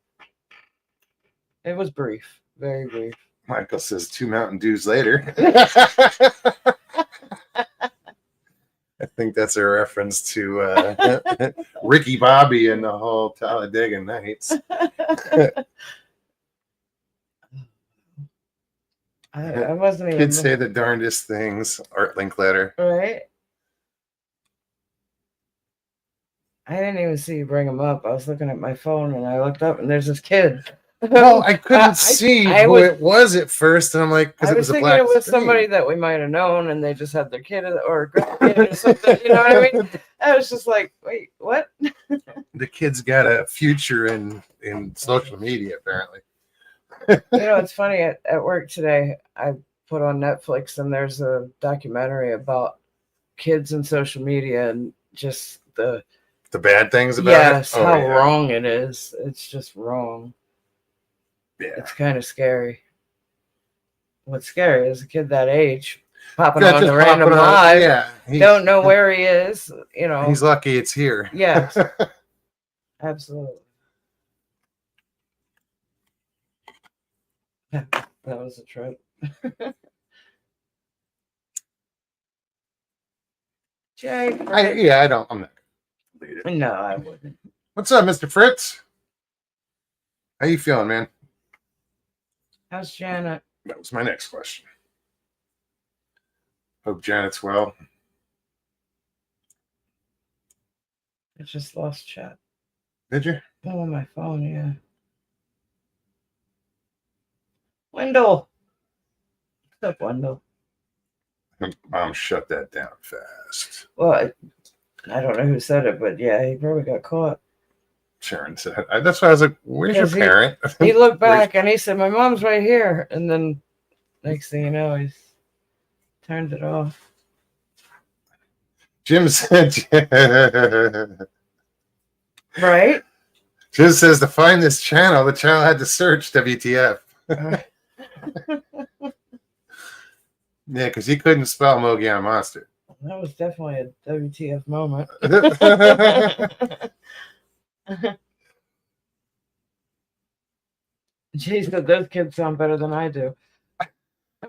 it was brief, very brief. Michael says 2 Mountain Dews later. I think that's a reference to Ricky Bobby and the whole Talladega Nights. I wasn't even. Kids say the darndest things. Art Linkletter. Right. I didn't even see you bring him up. I was looking at my phone and I looked up and there's this kid. Well, I couldn't see who it was at first, and I'm like, because it was a black. It was somebody that we might have known, and they just had their kid or grandkid or something. You know what I mean? I was just like, wait, what? The kid's got a future in social media, apparently. You know, it's funny. At work today, I put on Netflix, and there's a documentary about kids and social media, and just the bad things about it. Oh, how wrong it is. It's just wrong. Yeah, it's kind of scary. What's scary is a kid that age popping on the random live. Yeah, don't know where he is. You know, he's lucky it's here. Yes, absolutely. That was a trip. Jay, I'm not gonna lead it. No, I wouldn't. What's up, Mr. Fritz? How you feeling, man? How's Janet? That was my next question. Hope Janet's well. I just lost chat. Did you? Oh, on my phone, yeah. Wendell. What's up, Wendell? Mom shut that down fast. Well, I don't know who said it, but yeah, he probably got caught. Sharon said. That's why I was like, "Where's your 'Cause he- parent?" He looked back and he said, "My mom's right here," and then next thing you know, he's turned it off. Jim said. Right? Jim says to find this channel, the channel had to search WTF. Yeah, because he couldn't spell Mogollon Monster. That was definitely a WTF moment. Jeez, but those kids sound better than I do.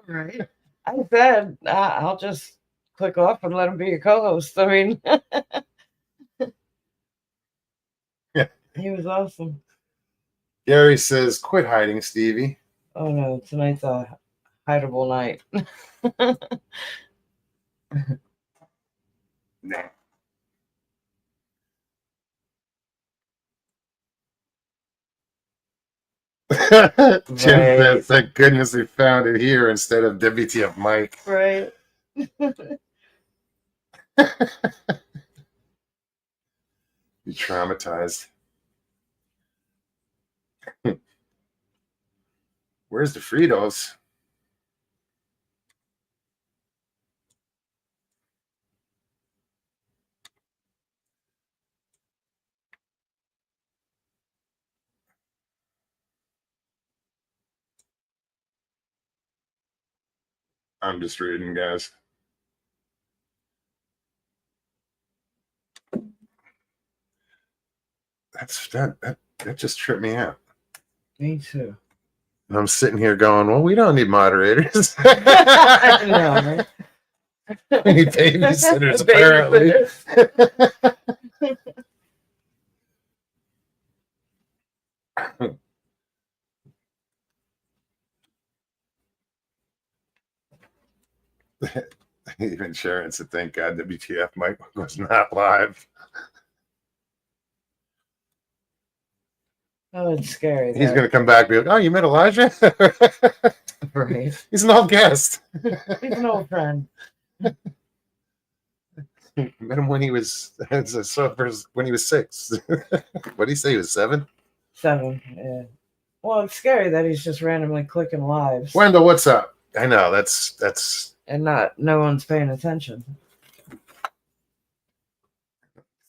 Right? I said, I'll just click off and let him be your co-host. I mean, Yeah. He was awesome. Gary says, "Quit hiding, Stevie." Oh no, tonight's a hideable night. Nah. Jim says, "Thank goodness we found it here instead of WTF Mike." Right. You traumatized. Where's the Fritos? I'm just reading, guys. That just tripped me out. Me too. And I'm sitting here going, "Well, we don't need moderators. I know, right? We need babysitters, apparently." Even Sharon said, "Thank God WTF Mike was not live." Oh, it's scary. He's though. going to come back and be like, "Oh, you met Elijah?" Right. He's an old guest. He's an old friend. Met him when he was when he was 6. What did he say? He was 7? 7. Yeah. Well, it's scary that he's just randomly clicking lives Wendell, what's up? I know that's and no one's paying attention.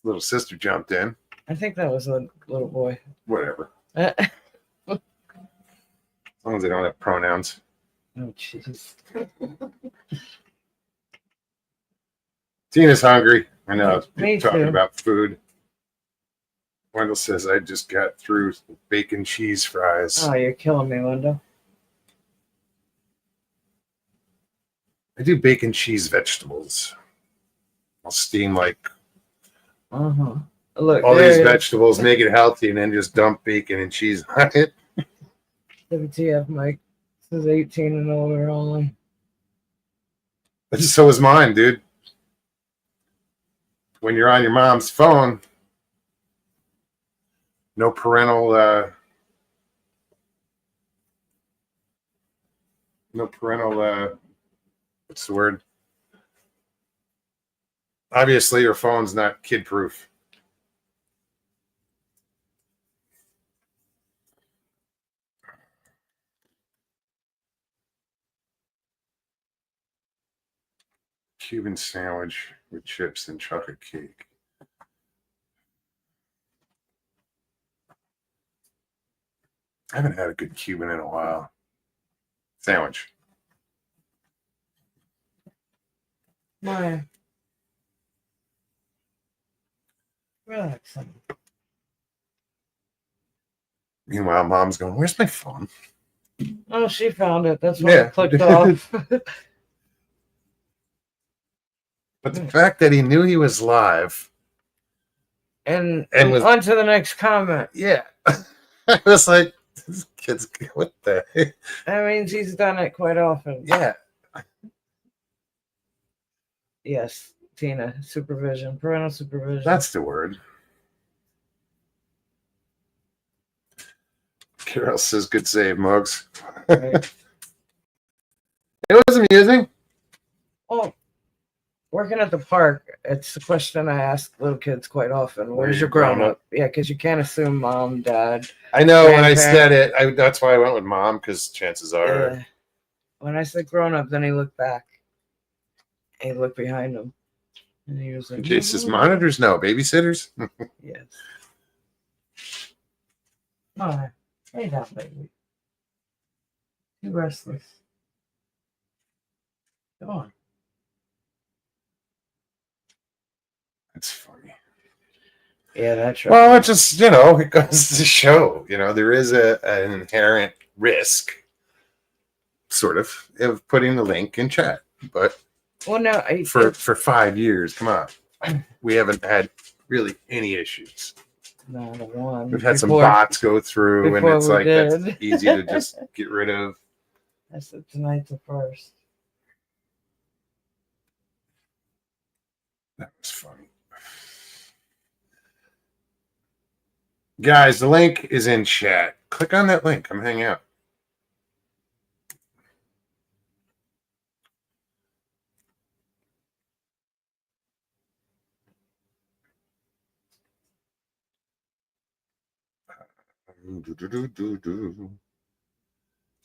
little sister jumped in. I think that was a little boy. Whatever. Oh, As long as they don't have pronouns. jeez. Tina's hungry. I know. Me Talking too. about food. Wendell says, "I just got through bacon cheese fries." Oh, you're killing me, Linda. I do bacon cheese vegetables. I'll steam like Uh-huh. Look, all there these it is. vegetables, make it healthy, and then just dump bacon and cheese on it. WTF, Mike. This is 18 and older only. So is mine, dude. When you're on your mom's phone, no parental what's the word? Obviously your phone's not kid proof. Cuban sandwich with chips and chocolate cake. I haven't had a good Cuban in a while. Sandwich. My. Relax. Meanwhile, mom's going, "Where's my phone?" Oh, she found it. That's why Yeah. I clicked off. But the fact that he knew he was live, and And was- on to the next comment. yeah. I was like, this kid's, what the heck? That means he's done it quite often. Yeah. Yes, Tina, supervision, parental supervision. That's the word. Carol says, "Good save, Mugs." Right. It was amusing. Well, working at the park, it's a question I ask little kids quite often. Where's your grown up? Yeah, because you can't assume mom, dad. I know when I Grandparent. said it, that's why I went with mom, because chances are. Yeah. When I said grown up, then he looked back. He looked behind him. And he was like, Jay says, monitors, no. Babysitters? Yes. All right. Lay down, baby. Too restless. Come on. That's funny. Yeah, that's right. Well, it just, it goes to show, there is an inherent risk, sort of putting the link in chat. But Well, no, for 5 years, come on, we haven't had really any issues. not a one. We've had some bots go through, and before it's we like did. that's easy to just get rid of. I said tonight's the first. That was funny. Guys, the link is in chat. Click on that link. Come hang out.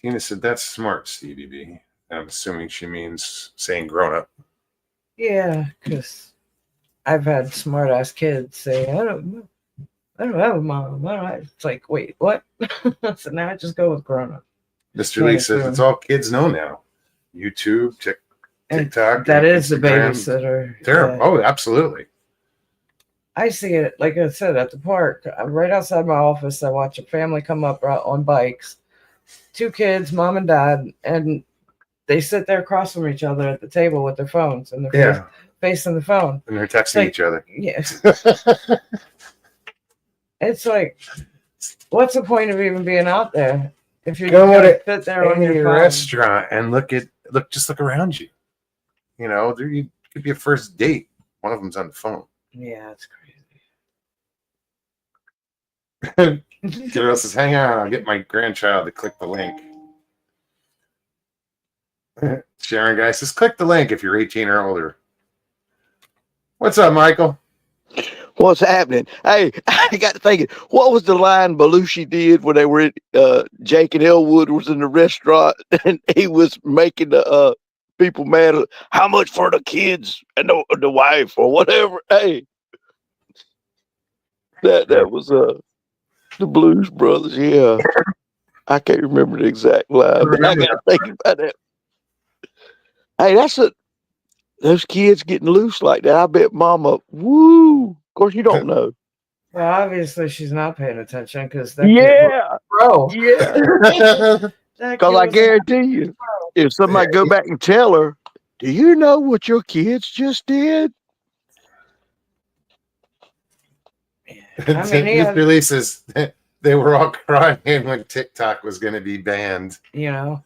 Tina said, "That's smart, Stevie B." I'm assuming she means saying grown up. Yeah, because I've had smart ass kids say, I don't have a mom. It's like, wait, what? So now I just go with grown up. Mr. Lee says, "It's all kids know now. YouTube, TikTok. That is the Instagram. babysitter. Terrible. Yeah. Oh, absolutely. I see it, like I said, at the park. Right outside my office, I watch a family come up on bikes. 2 kids, mom and dad, and they sit there across from each other at the table with their phones and they're facing the phone. And they're texting each other. Yes. It's like, what's the point of even being out there if you're Go going to to sit there on any your phone? restaurant and look around you. There could be a first date. One of them's on the phone. Yeah, it's crazy. Carol says, "Hang on, I'll get my grandchild to click the link." Sharon guy says, "Click the link if you're 18 or older." What's up, Michael? What's happening? Hey, I got to thinking, what was the line Belushi did when they were at, Jake and Elwood was in the restaurant and he was making the people mad? How much for the kids and the wife or whatever? Hey, that was the Blues Brothers. Yeah, I can't remember the exact line, but I got to think about that. Hey, those kids getting loose like that. I bet Mama, woo. Of course, you don't know. Well, obviously she's not paying attention because Yeah, bro. yeah. Because I guarantee you, if somebody go back and tell her, do you know what your kids just did? Mr. Lee says they were all crying when TikTok was going to be banned. I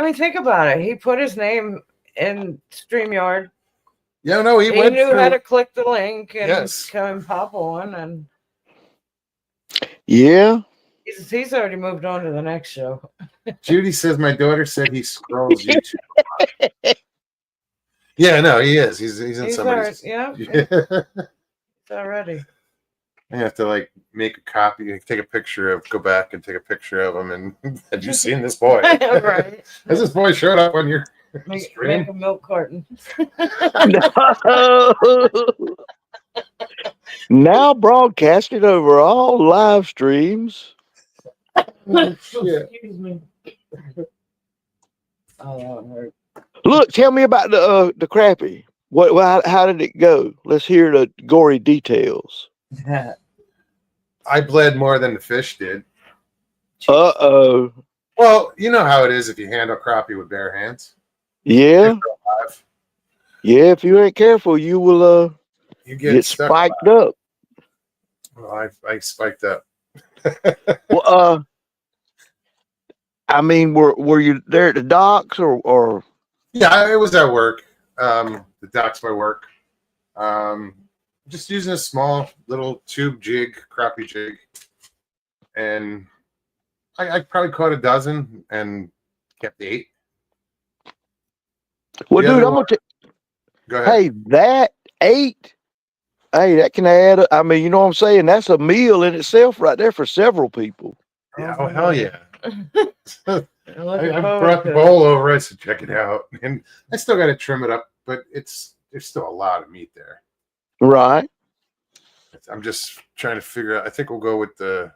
mean, think about it. He put his name in StreamYard. Yeah, no, he knew how to click the link and come pop on, and yeah, he's already moved on to the next show. Judy says, "My daughter said he scrolls YouTube." Yeah, no, he is. He's in somebody's. He's already. I have to make a copy, go back and take a picture of him. And have you seen this boy? Right. Has this boy showed up on your stream? Make a milk carton. No. Now broadcasted over all live streams. Excuse me. Oh, that would hurt. Look, tell me about the crappie. How did it go? Let's hear the gory details. I bled more than the fish did. Uh-oh. Well, you know how it is if you handle crappie with bare hands. Yeah. Yeah, if you ain't careful, you will you get spiked up. Well, I spiked up. Well, I mean, were you there at the docks or? Yeah, I was at work. the docks by work. Just using a small little tube jig, crappie jig, and I probably caught a dozen and kept 8. Well, The dude, other I'm gonna Go ahead. hey, that 8, hey, that can add. I mean, you know what I'm saying? That's a meal in itself, right there, for several people. Yeah, oh hell yeah! I'm looking I forward brought the to bowl over. I said, check it out, and I still got to trim it up, but there's still a lot of meat there. Right. I'm just trying to figure out. I think we'll go with the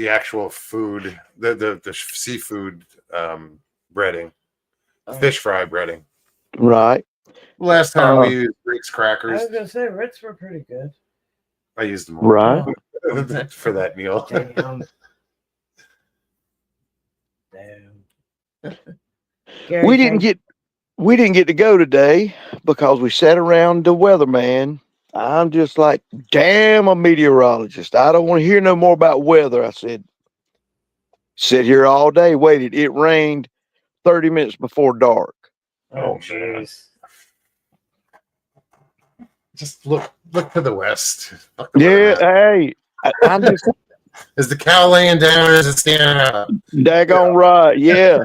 actual food, the seafood breading, fish fry breading. Right. Last time we used Ritz I crackers. was gonna say Ritz were pretty good. I used them all Right. for that meal. Damn. Damn. Gary, We didn't get to go today because we sat around the weatherman. I'm just like, damn, a meteorologist. I don't want to hear no more about weather. I said, sit here all day, waited. It rained 30 minutes before dark. Oh, man. jeez. Just look to the west. Fuck the Yeah, weatherman. hey, I'm just Is the cow laying down or is it standing up? daggone right. Yeah.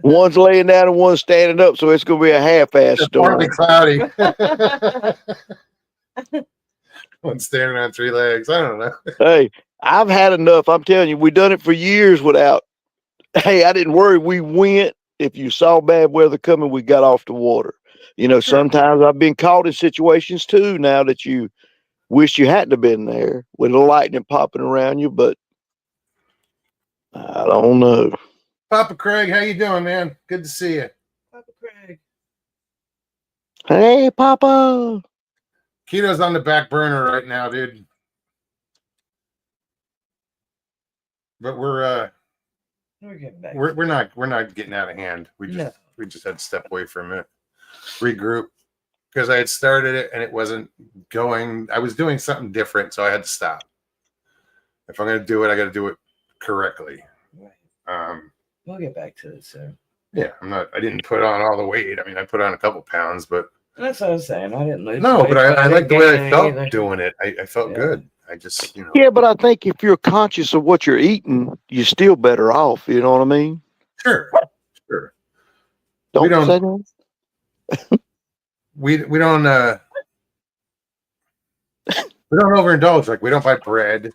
One's laying down and one's standing up, so it's going to be a half-ass It's partly storm. cloudy. One standing on 3 legs. I don't know. Hey, I've had enough. I'm telling you, we done it for years without. Hey, I didn't worry. We went. If you saw bad weather coming, we got off the water. You know, sometimes I've been caught in situations too. Now that you wish you hadn't have been there with the lightning popping around you, but I don't know. Papa Craig, how you doing, man? Good to see you. Papa Craig. Hey, Papa. Keto's on the back burner right now, dude. But We're getting back. we're not getting out of hand. We just had to step away for a minute, regroup, because I had started it and it wasn't going. I was doing something different, so I had to stop. If I'm gonna do it, I got to do it correctly. Right. We'll get back to it soon. Yeah, I didn't put on all the weight. I mean, I put on a couple pounds, but That's what I was saying. I didn't lose. no, weight, but I like the didn't way gain I any felt either. doing it. I felt Yeah. good. I just, Yeah, but I think if you're conscious of what you're eating, you're still better off. You know what I mean? sure. Don't We don't- say that. We don't we don't overindulge. Like we don't buy bread.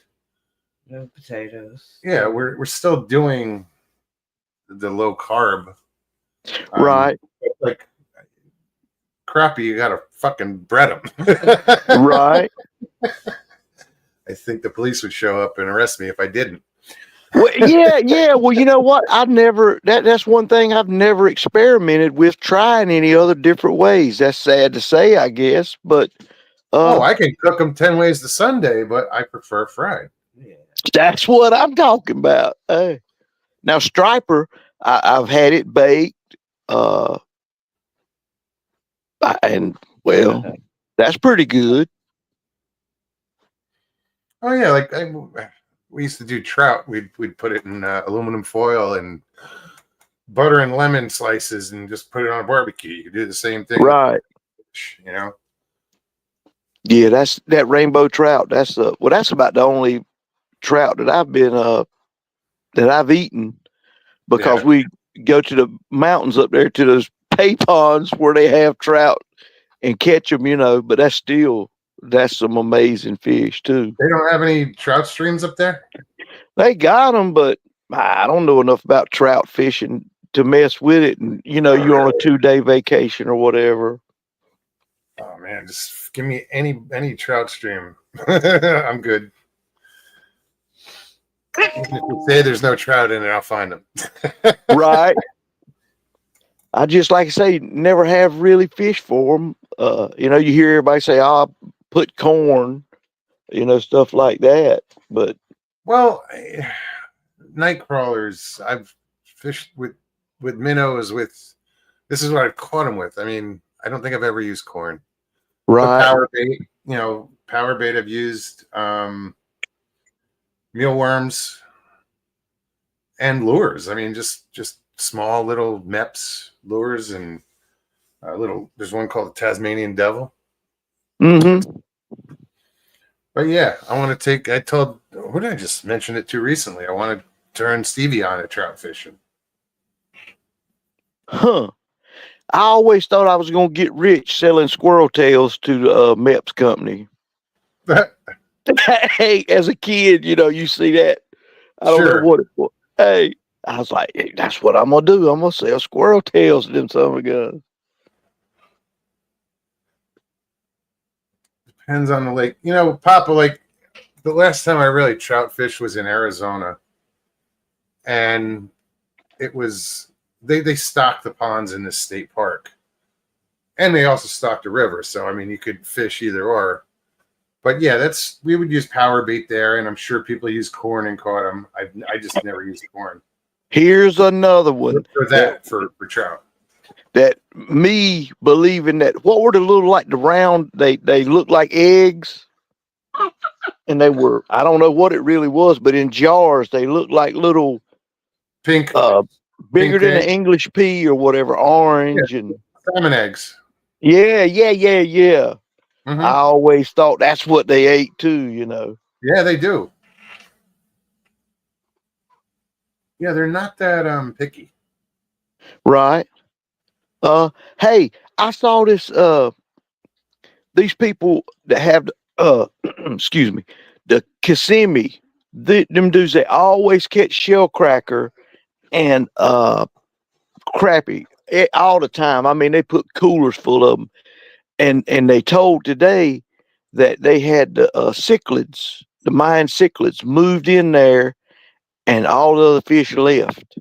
No potatoes. Yeah, we're still doing the low carb. Right. Like crappy, you gotta fucking bread them. Right. I think the police would show up and arrest me if I didn't. Well, yeah. Well, you know what? That's one thing I've never experimented with trying any other different ways. That's sad to say, I guess, but I can cook them 10 ways to Sunday, but I prefer fried. Yeah. that's what I'm talking about. Now, striper, I've had it baked, and well, that's pretty good. Oh yeah, like we used to do trout. We'd put it in aluminum foil and butter and lemon slices, and just put it on a barbecue. You could do the same thing, Right. You know. Yeah, that's that rainbow trout. That's about the only trout that I've eaten, because Yeah. we go to the mountains up there to those pay ponds where they have trout and catch them, but that's some amazing fish too. They don't have any trout streams up there. They got them, but I don't know enough about trout fishing to mess with it. And you're on a 2-day vacation or whatever. Oh man, just give me any trout stream. I'm good. Even if you say there's no trout in it, I'll find them. Right. I just, like I say, never have really fished for them. You hear everybody say, "I'll put corn," stuff like that. But Well, night crawlers. I've fished with minnows. This is what I've caught them with. I mean, I don't think I've ever used corn. But right, power bait. Power bait. I've used mealworms and lures. I mean, just small little MEPS lures and there's one called the Tasmanian Devil. Mm-hmm. But yeah, I told, who did I just mention it to recently? I want to turn Stevie on at trout fishing. Huh. I always thought I was going to get rich selling squirrel tails to the MEPS company. Hey, as a kid, you see that. I don't know Sure. what it was. Hey, I was like, hey, that's what I'm going to do. I'm going to sell squirrel tails to them summer guns. Depends on the lake. Papa, like the last time I really trout fished was in Arizona. And it was, they stocked the ponds in this state park. And they also stocked the river. So, I mean, you could fish either or. But yeah, we would use power bait there. And I'm sure people use corn and caught them. I just never used corn. Here's another one. For trout. That me believing that, what were the little, like the round, they looked like eggs. And they were, I don't know what it really was, but in jars, they looked like little Pink. Bigger pink than egg. an English pea or whatever, orange and salmon eggs. Yeah. Mm-hmm. I always thought that's what they ate too, Yeah, they do. Yeah, they're not that picky. Right. Hey, I saw this these people that have excuse me, the Kissimmee, them dudes, they always catch shell cracker and crappie all the time. I mean, they put coolers full of them, and they told today that they had the cichlids, the Mayan cichlids, moved in there, and all the other fish left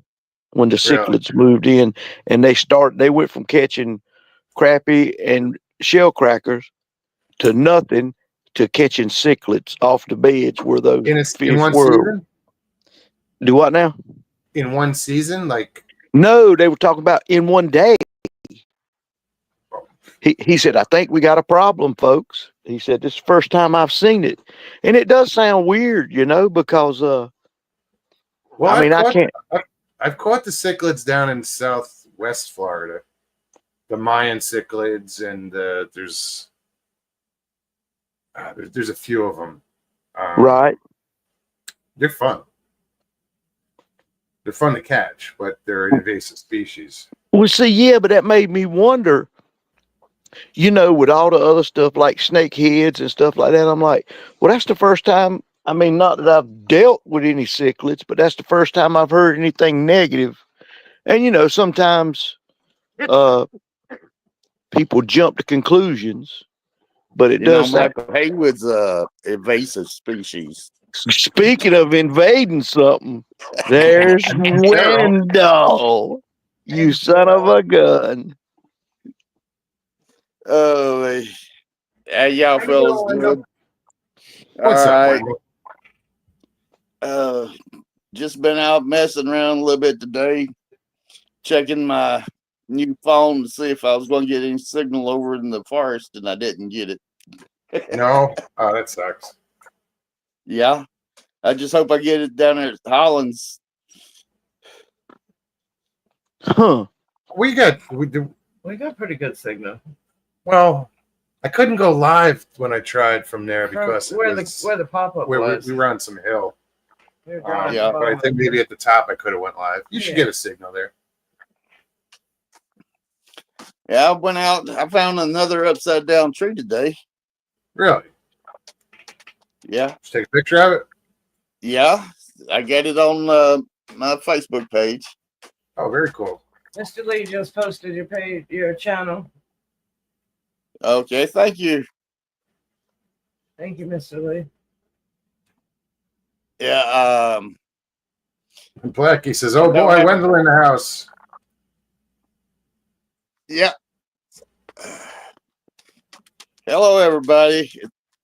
when the cichlids moved in, and they went from catching crappie and shell crackers to nothing to catching cichlids off the beds where those fish in one were. season? Do what now? In one season? Like, no, they were talking about in one day. He said, I think we got a problem, folks. He said, this is the first time I've seen it. And it does sound weird, because well, I mean, I've caught the cichlids down in southwest Florida. The Mayan cichlids, and there's a few of them. Right. They're fun. They're fun to catch, but they're an invasive species. Well, see, yeah, but that made me wonder, with all the other stuff like snake heads and stuff like that. I'm like, well, that's the first time. I mean, not that I've dealt with any cichlids, but that's the first time I've heard anything negative. And, sometimes people jump to conclusions, but it does. Michael Haywood's invasive species. Speaking of invading something, there's Wendell, you son of a gun. Oh, hey, y'all fellas good? What's up, just been out messing around a little bit today, checking my new phone to see if I was going to get any signal over in the forest, and I didn't get it. No? Oh, that sucks. Yeah. I just hope I get it down there at Hollins. Huh. We got pretty good signal. Well, I couldn't go live when I tried from there because where the pop-up was. We were on some hill. Yeah, but I think maybe at the top I could have went live. You should get a signal there. Yeah, I went out. I found another upside down tree today. Really? Yeah. Just take a picture of it? Yeah. I got it on my Facebook page. Oh, very cool. Mr. Lee just posted your channel. Okay, thank you. Thank you, Mr. Lee. Yeah, And Blackie says, "Oh boy, Wendell in the house." Yeah. Hello, everybody.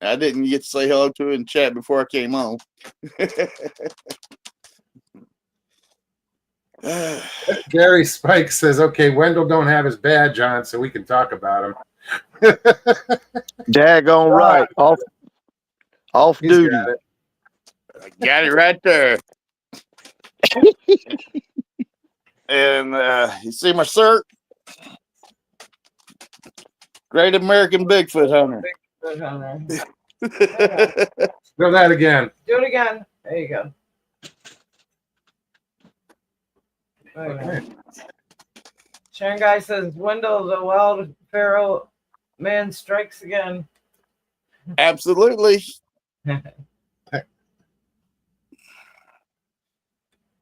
I didn't get to say hello to in chat before I came on. Gary Spike says, "Okay, Wendell don't have his badge on, so we can talk about him." Daggone right. Off He's duty. got it. I got it right there. And you see my shirt? Great American Bigfoot Hunter. Good on there. Do that again. Do it again. There you go. Okay. Sharon Guy says, Wendell, the wild pharaoh man strikes again. Absolutely. I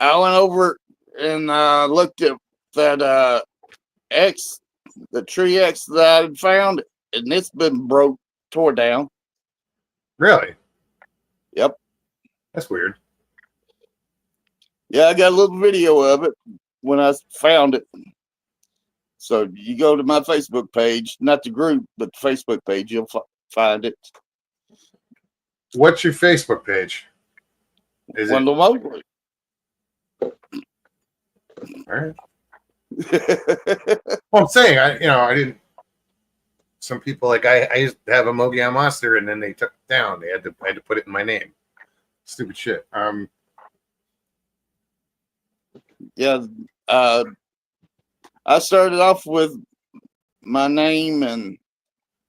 went over and looked at that X, the tree X that I had found, and it's been tore down. Really? Yep. That's weird. Yeah, I got a little video of it when I found it. So you go to my Facebook page, not the group, but the Facebook page, you'll find it. What's your Facebook page? Is it Wendell Mosley. all right? Well, I'm saying, I didn't. Some people I used to have a Mogollon Monster, and then they took it down. I had to put it in my name. Stupid shit. Yeah, I started off with my name and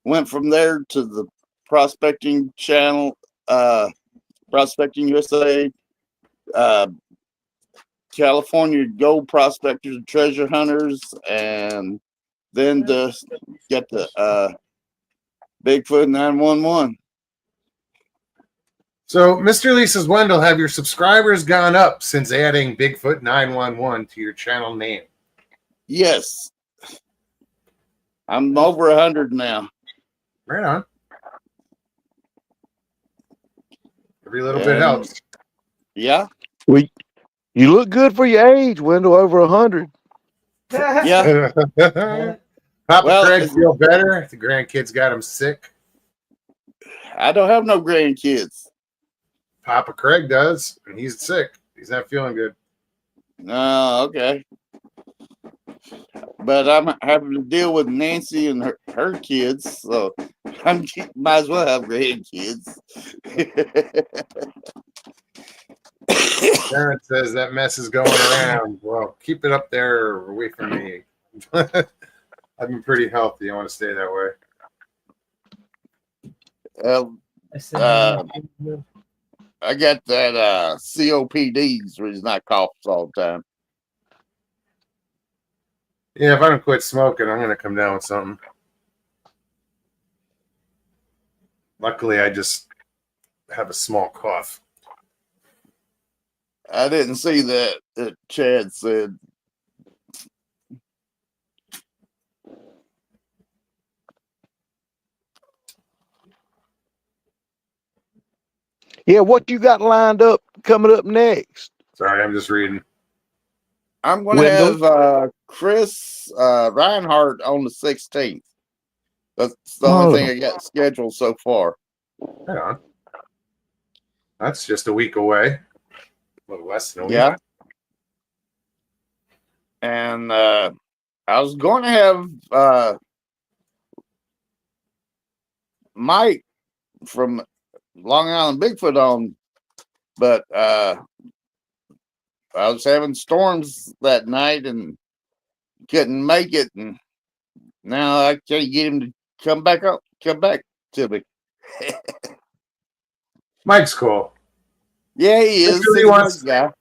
went from there to the prospecting channel, Prospecting USA, California Gold Prospectors and Treasure Hunters, and then to get the Bigfoot 911. So, Mr. Lee says, Wendell, have your subscribers gone up since adding Bigfoot 911 to your channel name? Yes, I'm over 100 now. Right on. Every little bit helps. Yeah, You look good for your age, Wendell. Over 100. yeah. Papa Well, Craig feel better? The grandkids got him sick. I don't have no grandkids. Papa Craig does, and he's sick. He's not feeling good. Oh, okay. But I'm having to deal with Nancy and her kids, so I might as well have grandkids. Sharon says that mess is going around. Well, keep it up there or away from me. I've been pretty healthy. I want to stay that way. I got that COPDs where he's not coughing all the time. Yeah, if I don't quit smoking, I'm going to come down with something. Luckily, I just have a small cough. I didn't see that Chad said. Yeah, what you got lined up coming up next? Sorry, I'm just reading. I'm going to Wendell? have Chris Reinhardt on the 16th. That's the only thing I got scheduled so far. Right on. That's just a week away. A little less than a week. Yeah. And I was going to have Mike from Long Island Bigfoot on, but I was having storms that night and couldn't make it, and now I can't get him to come back to me. Mike's cool. Yeah, he is. Mr. Lee He's a wants- nice guy.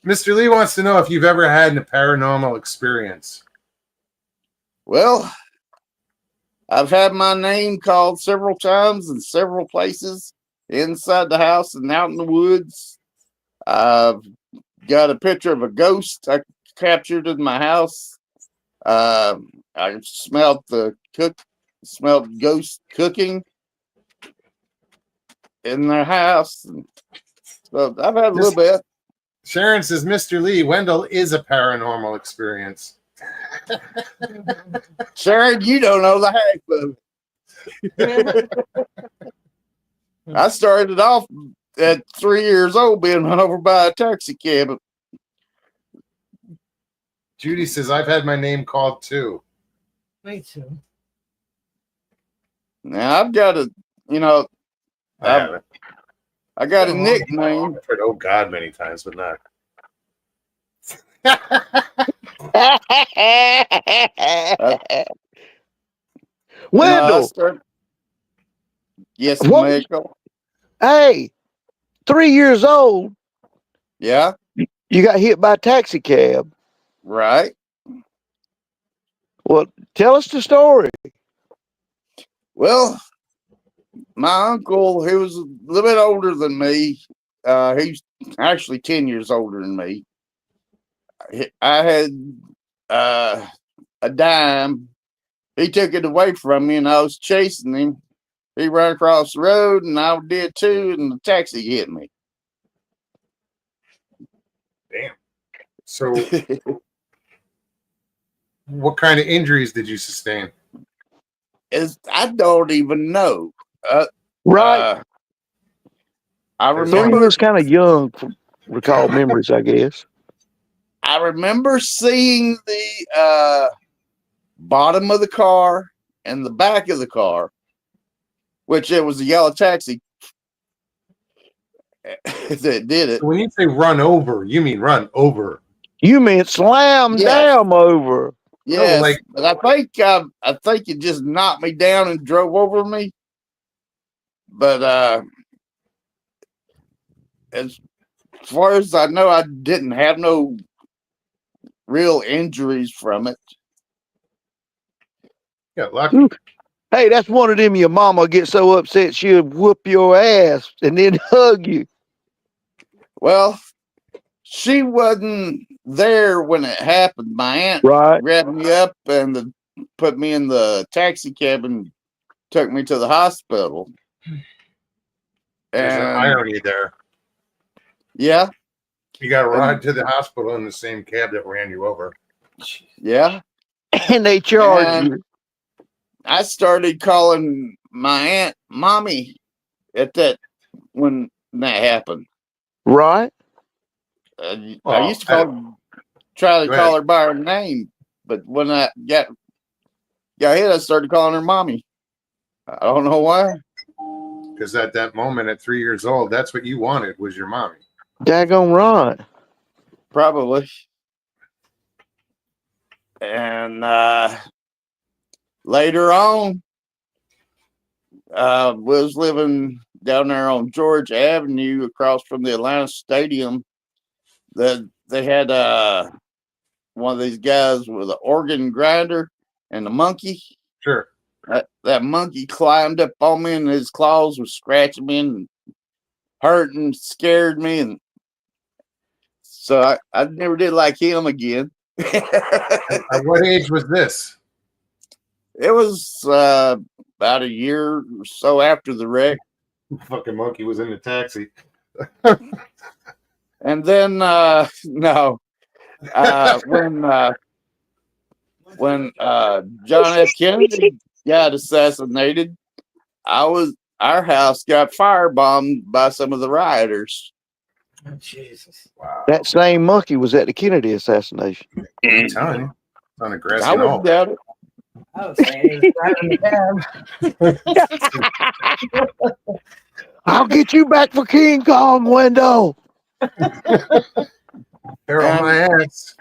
Mr. Lee wants to know if you've ever had a paranormal experience. Well, I've had my name called several times in several places inside the house and out in the woods. I've got a picture of a ghost I captured in my house. I smelled ghost cooking in their house. So I've had a little bit. Sharon says, Mr. Lee, Wendell is a paranormal experience. Sharon, you don't know the half of it. I started off at 3 years old being run over by a taxi cab. Judy says, I've had my name called too. Me too. Now I've got a, I haven't. I got a nickname. I've heard "Oh God" many times, but not. No, I Wendell, started. Yes, What- Michael. hey, 3 years old, Yeah, you got hit by a taxi cab. right. Well, tell us the story. Well, my uncle, he was a little bit older than me. He's actually 10 years older than me. I had a dime. He took it away from me, and I was chasing him. He ran across the road, and I did too, and the taxi hit me. Damn. So, what kind of injuries did you sustain? I don't even know. Right. I There's So he remember. was kind of young for recall memories, I guess. I remember seeing the bottom of the car and the back of the car, which it was a yellow taxi that did it. When you say run over, you mean run over. You meant slam Yes. down over. Yes, like- but I think it just knocked me down and drove over me. But as far as I know, I didn't have no real injuries from it. Yeah, lucky. Hey, that's one of them your mama get so upset she'll whoop your ass and then hug you. Well, she wasn't there when it happened. My aunt Right. grabbed me up and put me in the taxi cab and took me to the hospital. There's an And irony there. yeah, You got to ride to the hospital in the same cab that ran you over. yeah. And they charge And you. I started calling my aunt mommy when that happened. Right. I Well, used to try to Go call ahead. her by her name, but when I got hit, I started calling her mommy. I don't know why. Because at that moment, at 3 years old, that's what you wanted was your mommy. Daggone right. Probably. And later on, was living down there on George Avenue across from the Atlanta Stadium. They had one of these guys with an organ grinder and a monkey. Sure. That monkey climbed up on me and his claws was scratching me and hurting, scared me, and so I never did like him again. At what age was this? It was about a year or so after the wreck. Fucking monkey was in the taxi. And then no, when John F. Kennedy got assassinated, our house got firebombed by some of the rioters. Oh, Jesus. Wow. That same monkey was at the Kennedy assassination. I'm telling you. It's on a grassy I knoll. wouldn't doubt it. I was saying he was driving the cab. I'll get you back for King Kong, Wendell. They're on my ass.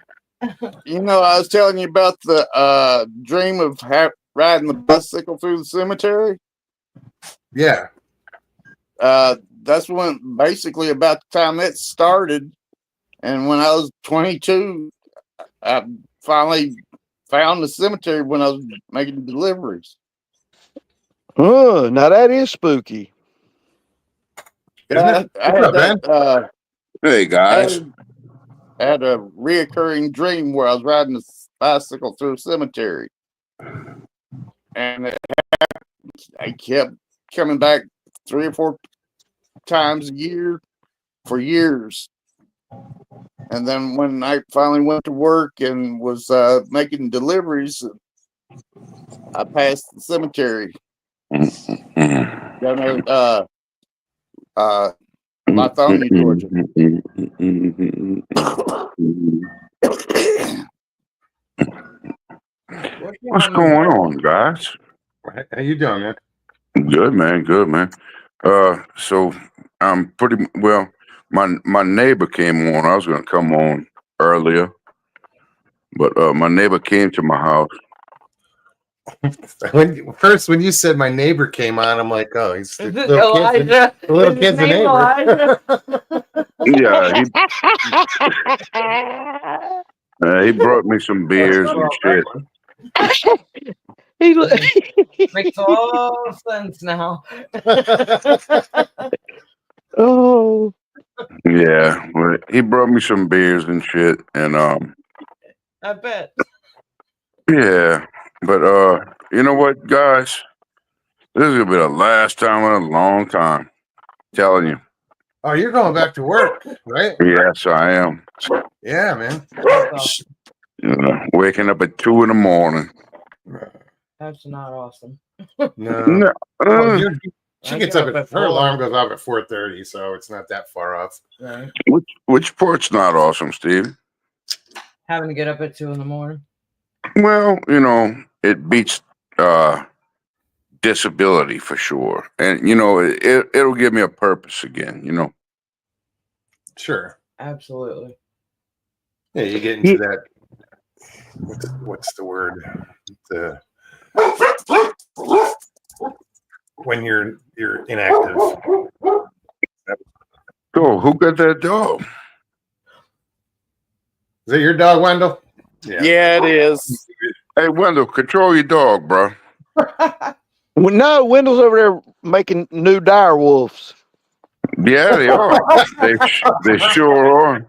You know, I was telling you about the dream of riding the bicycle through the cemetery. Yeah. That's when basically about the time it started. And when I was 22, I finally found the cemetery when I was making deliveries. Oh, now that is spooky. Isn't it? I What's up, had that, Hey I guys. had a reoccurring dream where I was riding a bicycle through a cemetery. And I kept coming back 3 or 4 times a year for years. And then when I finally went to work and was making deliveries, I passed the cemetery Mm. down there, Lithonia, Georgia. What's going on, guys? How you doing, man? Good man, good man. So I'm pretty well. My neighbor came on. I was gonna come on earlier, But my neighbor came to my house. When you said my neighbor came on, I'm like, oh, he's the Is it little kid's Elijah? the little Is his kid's the name neighbor. Elijah? Yeah, he brought me some beers and shit. He look- Makes all sense now. oh, Yeah, well, he brought me some beers and shit, and I bet. yeah. But you know what, guys? This is gonna be the last time in a long time. Telling you. Oh, you're going back to work, right? Yes, I am. Yeah, man. Waking up at 2 a.m. That's not awesome. No. No, Well, she I gets get up up at at her 4. alarm goes off at 4:30, so it's not that far off. Right. which part's not awesome, Steve? Having to get up at 2 in the morning. Well, it beats disability for sure, and it'll give me a purpose again. Sure. Absolutely. Yeah, you get into that. What's the word? When you're inactive. Oh, who got that dog? Is that your dog, Wendell? Yeah, it is. Hey, Wendell, control your dog, bro. well, no, Wendell's over there making new dire wolves. Yeah, they are. they sure are.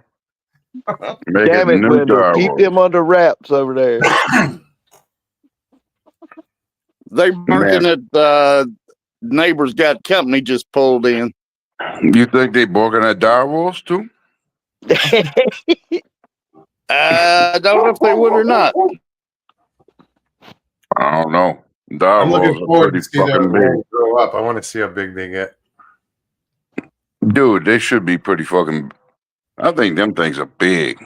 Making Damn it, new Wendell, keep direwolves. them under wraps over there. They barking at neighbors got company just pulled in. You think they barking at direwolves too? I don't know if they would or not. I don't know. I'm looking Direwolves are forward to pretty see that fucking big. wolf grow up. I want to see how big they get. Dude, they should be pretty fucking. I think them things are big.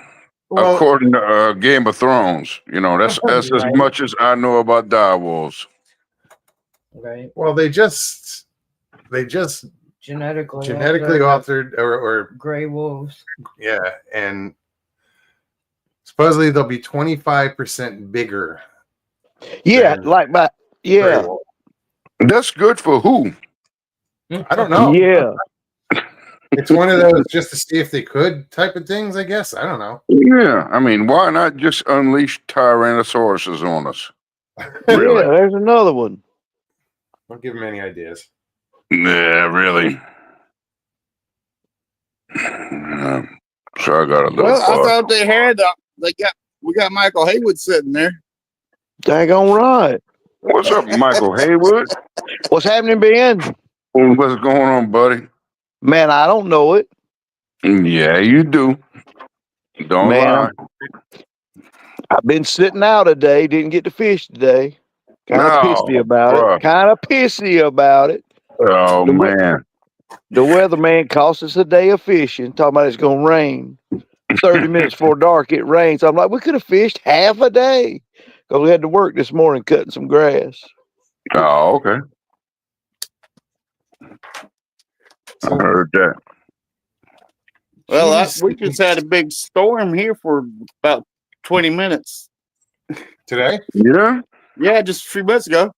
Well, According to Game of Thrones, that's as Right. much as I know about direwolves. Right. well, they just Genetically authored or gray wolves. yeah, and supposedly they'll be 25% bigger. yeah, than like my gray yeah, wolf. That's good for who? I don't know. yeah. It's one of those just to see if they could type of things, I guess. I don't know. Yeah, I mean, why not just unleash Tyrannosauruses on us? Really? Yeah, there's another one. Don't give them any ideas. Yeah, really. So I got a little. Well, I bar. thought they had. We got Michael Haywood sitting there. Dang on right. What's up, Michael Haywood? What's happening, Ben? What's going on, buddy? Man, I don't know it. Yeah, you do. Don't Man, lie. I've been sitting out today. Didn't get to fish today. Kind of No, pissy about bruh. it. Kind of pissy about it. Oh man. The weatherman cost us a day of fishing. Talking about it's gonna rain. 30 minutes before dark, it rains. I'm like, we could have fished half a day because we had to work this morning cutting some grass. Oh, okay. I heard that. Well, Jeez. we just had a big storm here for about 20 minutes. Today? Yeah, Yeah, just a few months ago.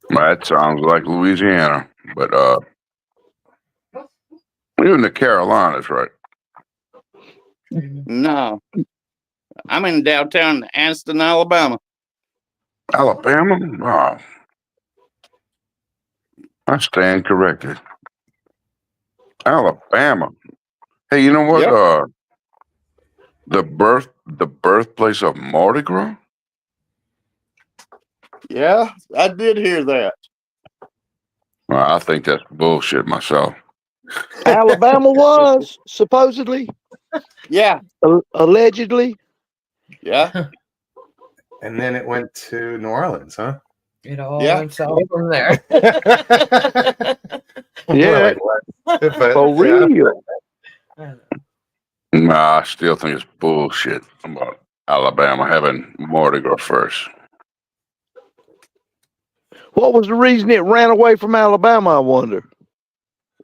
that sounds like Louisiana, but you're in the Carolinas, right? No, I'm in downtown Anniston, Alabama. Alabama? Oh. I stand corrected. Alabama. Hey, you know what? Yep. The birthplace of Mardi Gras? Yeah, I did hear that. Well, I think that's bullshit myself. Alabama was supposedly, Yeah, allegedly. yeah. And then it went to New Orleans, huh? It all Yeah. went south from there. Yeah, But, for yeah. real. Nah, I still think it's bullshit about Alabama having Mardi Gras first. What was the reason it ran away from Alabama? I wonder.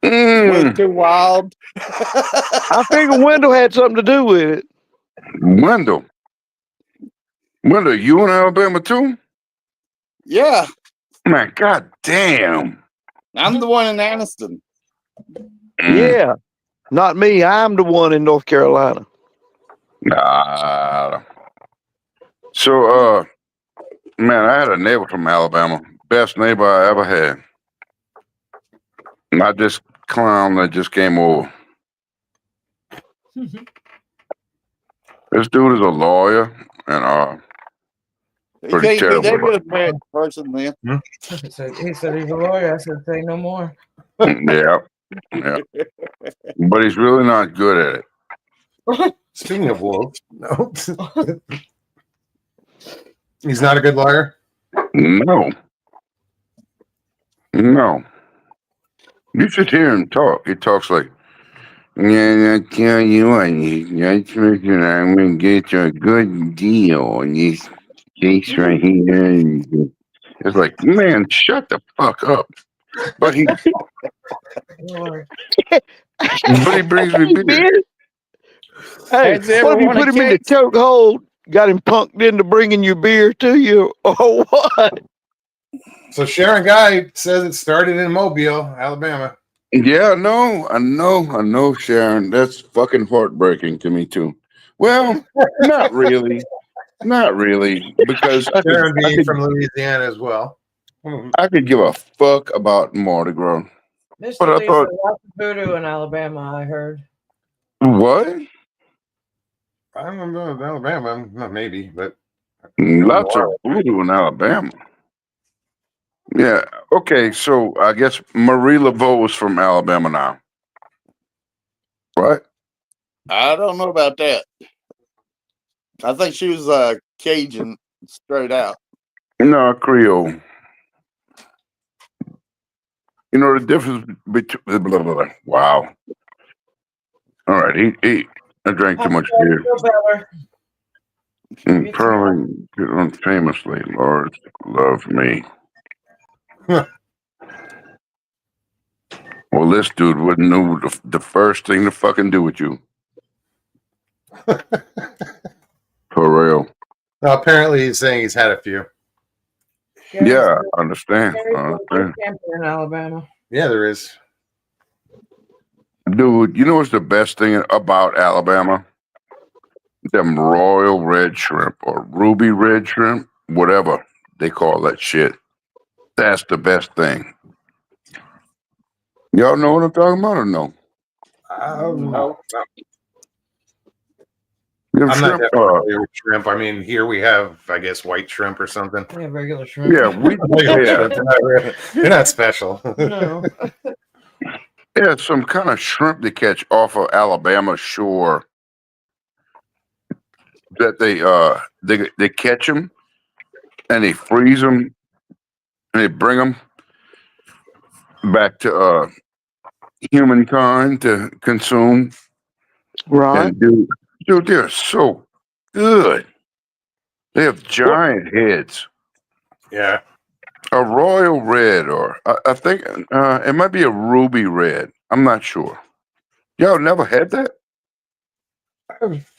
Went too wild. I figured Wendell had something to do with it. Wendell, you in Alabama too? Yeah, Man, god damn. I'm the one in Anniston. Yeah, not me. I'm the one in North Carolina. Nah. So, man, I had a neighbor from Alabama. Best neighbor I ever had. Not this clown that just came over. This dude is a lawyer and He pretty can't be terrible. that good a person then. He said he's a lawyer. I said, say no more. Yeah. But he's really not good at it. Speaking of wolves, no. He's not a good liar. No. You should hear him talk. He talks like, yeah, I tell you what, I'm going to get you a good deal on this case right here. It's like, man, shut the fuck up. But he Lord. brings me beer. Hey, Has he what ever if you won a put him in the case? chokehold, got him punked into bringing you beer to you, or what? So Sharon Guy says it started in Mobile, Alabama. Yeah, I know, Sharon. That's fucking heartbreaking to me too. Well, not really. Because Sharon being from Louisiana as well. I could give a fuck about Mardi Gras. But Mr. I Lee thought, said lots of voodoo in Alabama, I heard. what? I don't know Alabama, not maybe, but Lots of voodoo in Alabama. Yeah. Okay. So I guess Marie Laveau is from Alabama now, right? I don't know about that. I think she was Cajun straight out. No, Creole. You know the difference between. Blah, blah, blah. Wow. All right. I drank too much beer. Feel better. Me too. Probably unfamously, Lord, love me. Well, this dude wouldn't know the first thing to fucking do with you. For real. well, apparently he's saying he's had a few. Yeah, I understand. Gary's camping in Alabama. Yeah, there is. Dude, you know what's the best thing about Alabama? Them royal red shrimp or ruby red shrimp, whatever they call that shit. That's the best thing. Y'all know what I'm talking about or no? No. Them I'm not shrimp, that familiar with shrimp. I mean, here we have, I guess, white shrimp or something. We have regular shrimp. yeah, we Regular yeah, shrimp, they're not special. No. yeah, some kind of shrimp they catch off of Alabama shore. That they catch them and they freeze them and they bring them back to humankind to consume. Right. And dude, they're so good. They have giant heads. Yeah. A royal red, or I think it might be a ruby red. I'm not sure. Y'all never had that?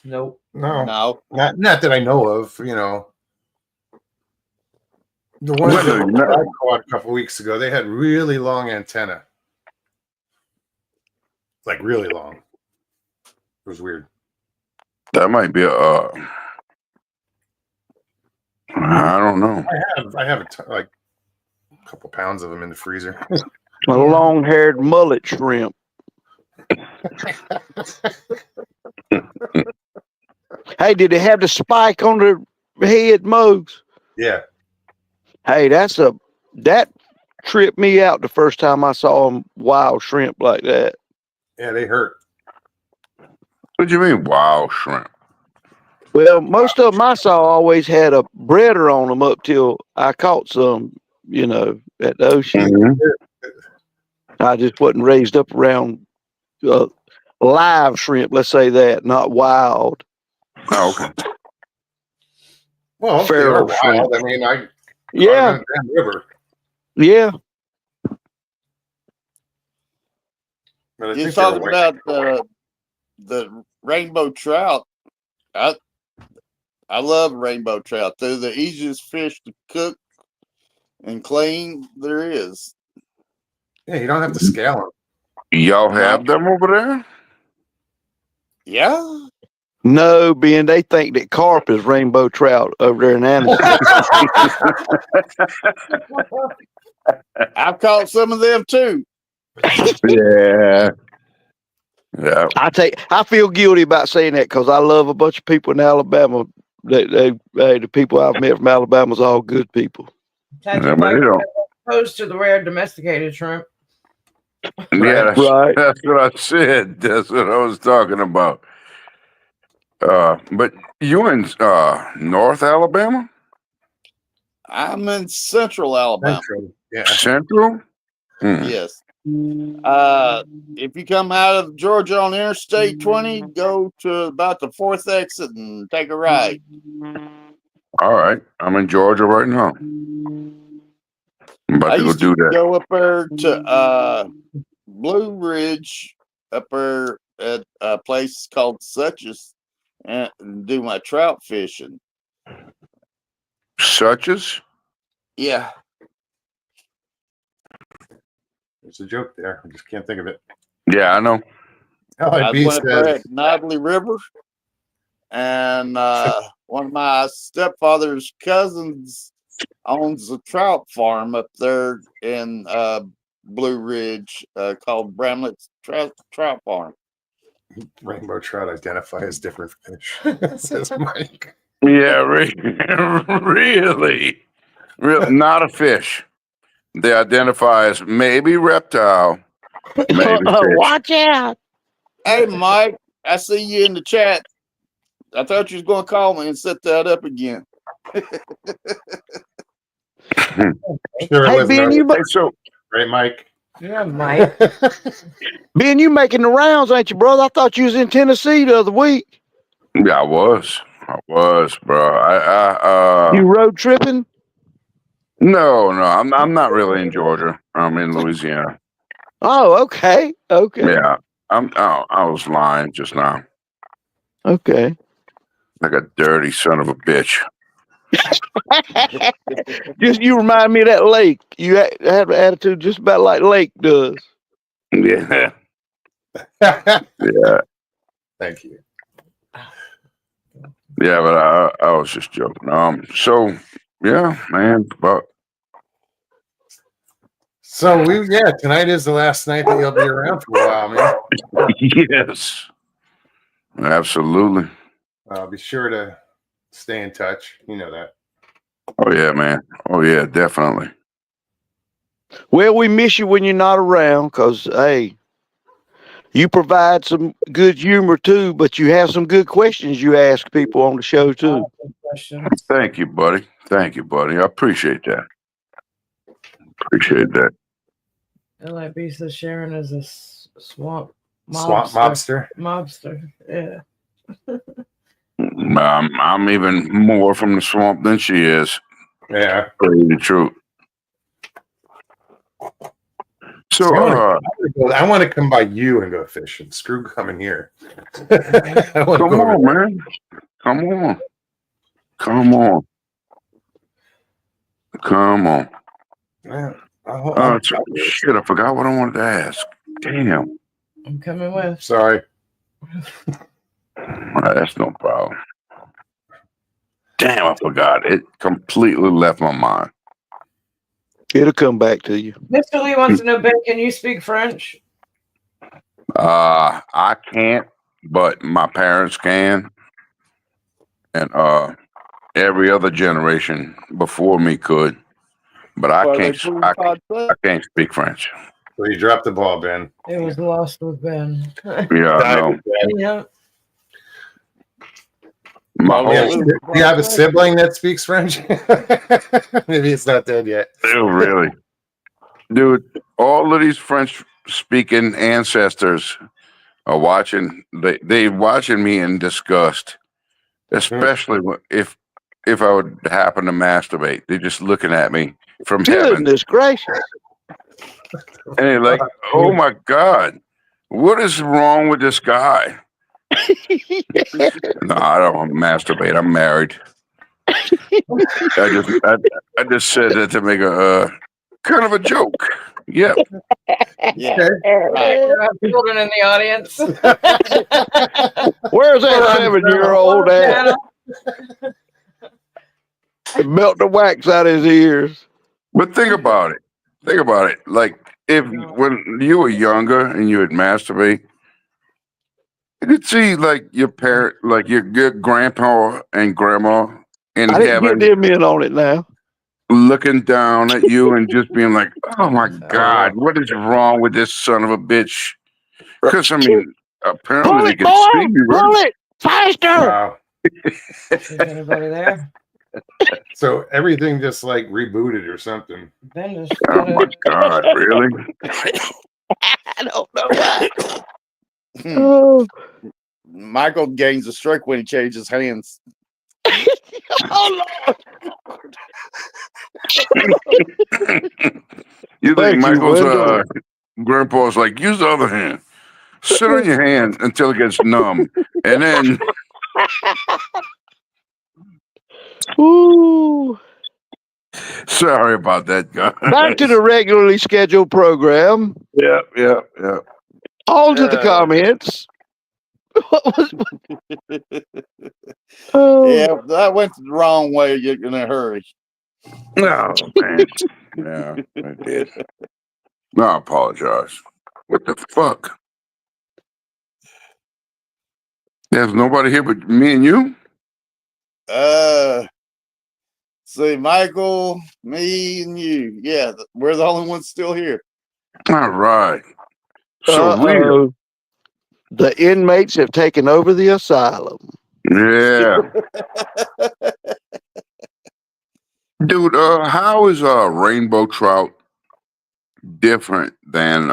Nope. No, No. not that I know of. You know, the ones Whether that you know- I caught a couple weeks ago, they had really long antenna, like really long. It was weird. That might be I don't know. I have like a couple pounds of them in the freezer. A long-haired mullet shrimp. Hey, did it have the spike on the head, Mose? Yeah. Hey, that tripped me out the first time I saw them wild shrimp like that. Yeah, they hurt. What do you mean, wild shrimp? Well, most of them I saw always had a breeder on them up till I caught some, at the ocean. Mm-hmm. I just wasn't raised up around live shrimp, let's say that, not wild. Oh, okay. Well, Feral they are shrimp. wild. I mean, I Yeah, caught them in the river. yeah. But I You're think they were talking white. about the rainbow trout. I love rainbow trout. They're the easiest fish to cook and clean there is. Yeah, you don't have to scale them. Y'all have them over there? Yeah. No, Ben, they think that carp is rainbow trout over there in Anniston. I've caught some of them too. Yeah. Yeah. I feel guilty about saying that because I love a bunch of people in Alabama. The people I've met from Alabama is all good people. How'd Yeah, you but like they it don't. as opposed to the rare domesticated shrimp? Yeah, that's, Right. that's what I said. That's what I was talking about. But you in North Alabama? I'm in central Alabama. Central. Yeah. Central? Hmm. Yes. If you come out of Georgia on Interstate 20, go to about the 4th exit and take a right. All right. I'm in Georgia right now. I'm about I to go used do to that. go up there to Blue Ridge up there at a place called Suches and do my trout fishing. Suches? Yeah. There's a joke there. I just can't think of it. Yeah, I know. I LIB went up there says, at Nobley River, and one of my stepfather's cousins owns a trout farm up there in Blue Ridge called Bramlett's Trout Farm. rainbow trout identify as different fish. Says Mike. Yeah, really. Not a fish. They identify as maybe reptile, maybe fish. Watch out. Hey, Mike, I see you in the chat. I thought you was going to call me and set that up again. Sure, it Hey, wasn't Ben, over. Hey, so Right, Mike? Yeah, Mike. Ben, you making the rounds, ain't you, brother? I thought you was in Tennessee the other week. yeah, I was, bro. You road tripping? No, I'm not really in Georgia. I'm in Louisiana. Oh, okay. Okay. Yeah, I was lying just now. Okay. Like a dirty son of a bitch. Just you remind me of that lake. You have an attitude just about like Lake does. Yeah, yeah, Thank you. yeah. But I was just joking. So yeah, man. But So tonight is the last night that you'll be around for a while, man. yes, absolutely. Be sure to stay in touch. You know that. Oh yeah, man. Oh yeah, definitely. Well, we miss you when you're not around because, hey, you provide some good humor too, but you have some good questions you ask people on the show too. Question. Thank you, buddy. Thank you, buddy. I appreciate that. Appreciate that. LIB says Sharon is a swamp Swamp mobster. Mobster. Yeah. I'm even more from the swamp than she is. Yeah. Tell you the truth. So, I want to come by you and go fishing. Screw coming here. I want to come go over on, there. man. Come on. Come on. Come on. Yeah, Shit, I forgot what I wanted to ask. Damn. I'm coming with. sorry. That's no problem. Damn, I forgot. It completely left my mind. It'll come back to you. Mr. Lee wants to know, Ben, can you speak French? I can't, but my parents can. And every other generation before me could. But I can't speak French. So you dropped the ball, Ben. It was lost with Ben. Yeah, I know. Yeah. My Yeah, whole, do you have a sibling that speaks French? Maybe it's not dead yet. really. Dude, all of these French speaking ancestors are watching. They watching me in disgust, especially if I would happen to masturbate. They're just looking at me from heaven, Goodness gracious. and they're like, "Oh my God, what is wrong with this guy?" No, I don't masturbate. I'm married. I just said that to make a kind of a joke. Yep. Yeah. Okay. Right. You have children in the audience. Where's that 7-year-old at? Melt the wax out his ears. But think about it. Think about it. Like if when you were younger and you would masturbate, you could see like your parent, like your grandpa and grandma in I didn't heaven get them in on it now. looking down at you and just being like, "Oh my God, what is wrong with this son of a bitch?" Because I mean, apparently Pull they it, can boy! see you. Pull Right? it! Faster! Wow. Is anybody there? So everything just like rebooted or something. Ben just Oh my God, really? I don't know why. Hmm. Oh, Michael gains a stroke when he changes hands. oh Lord. You think Thank you, Michael's Wendell. grandpa's like, use the other hand. Sit on your hand until it gets numb. And then Ooh. sorry about that, guys. Back to the regularly scheduled program. Yeah. On to the comments. What was oh. Yeah, that went the wrong way. You're in a hurry. Oh man. Yeah, I did. No, I apologize. What the fuck? There's nobody here but me and you? See, Michael, me, and you. Yeah, we're the only ones still here. All right. So Uh-oh. The inmates have taken over the asylum. yeah. Dude, how is rainbow trout different than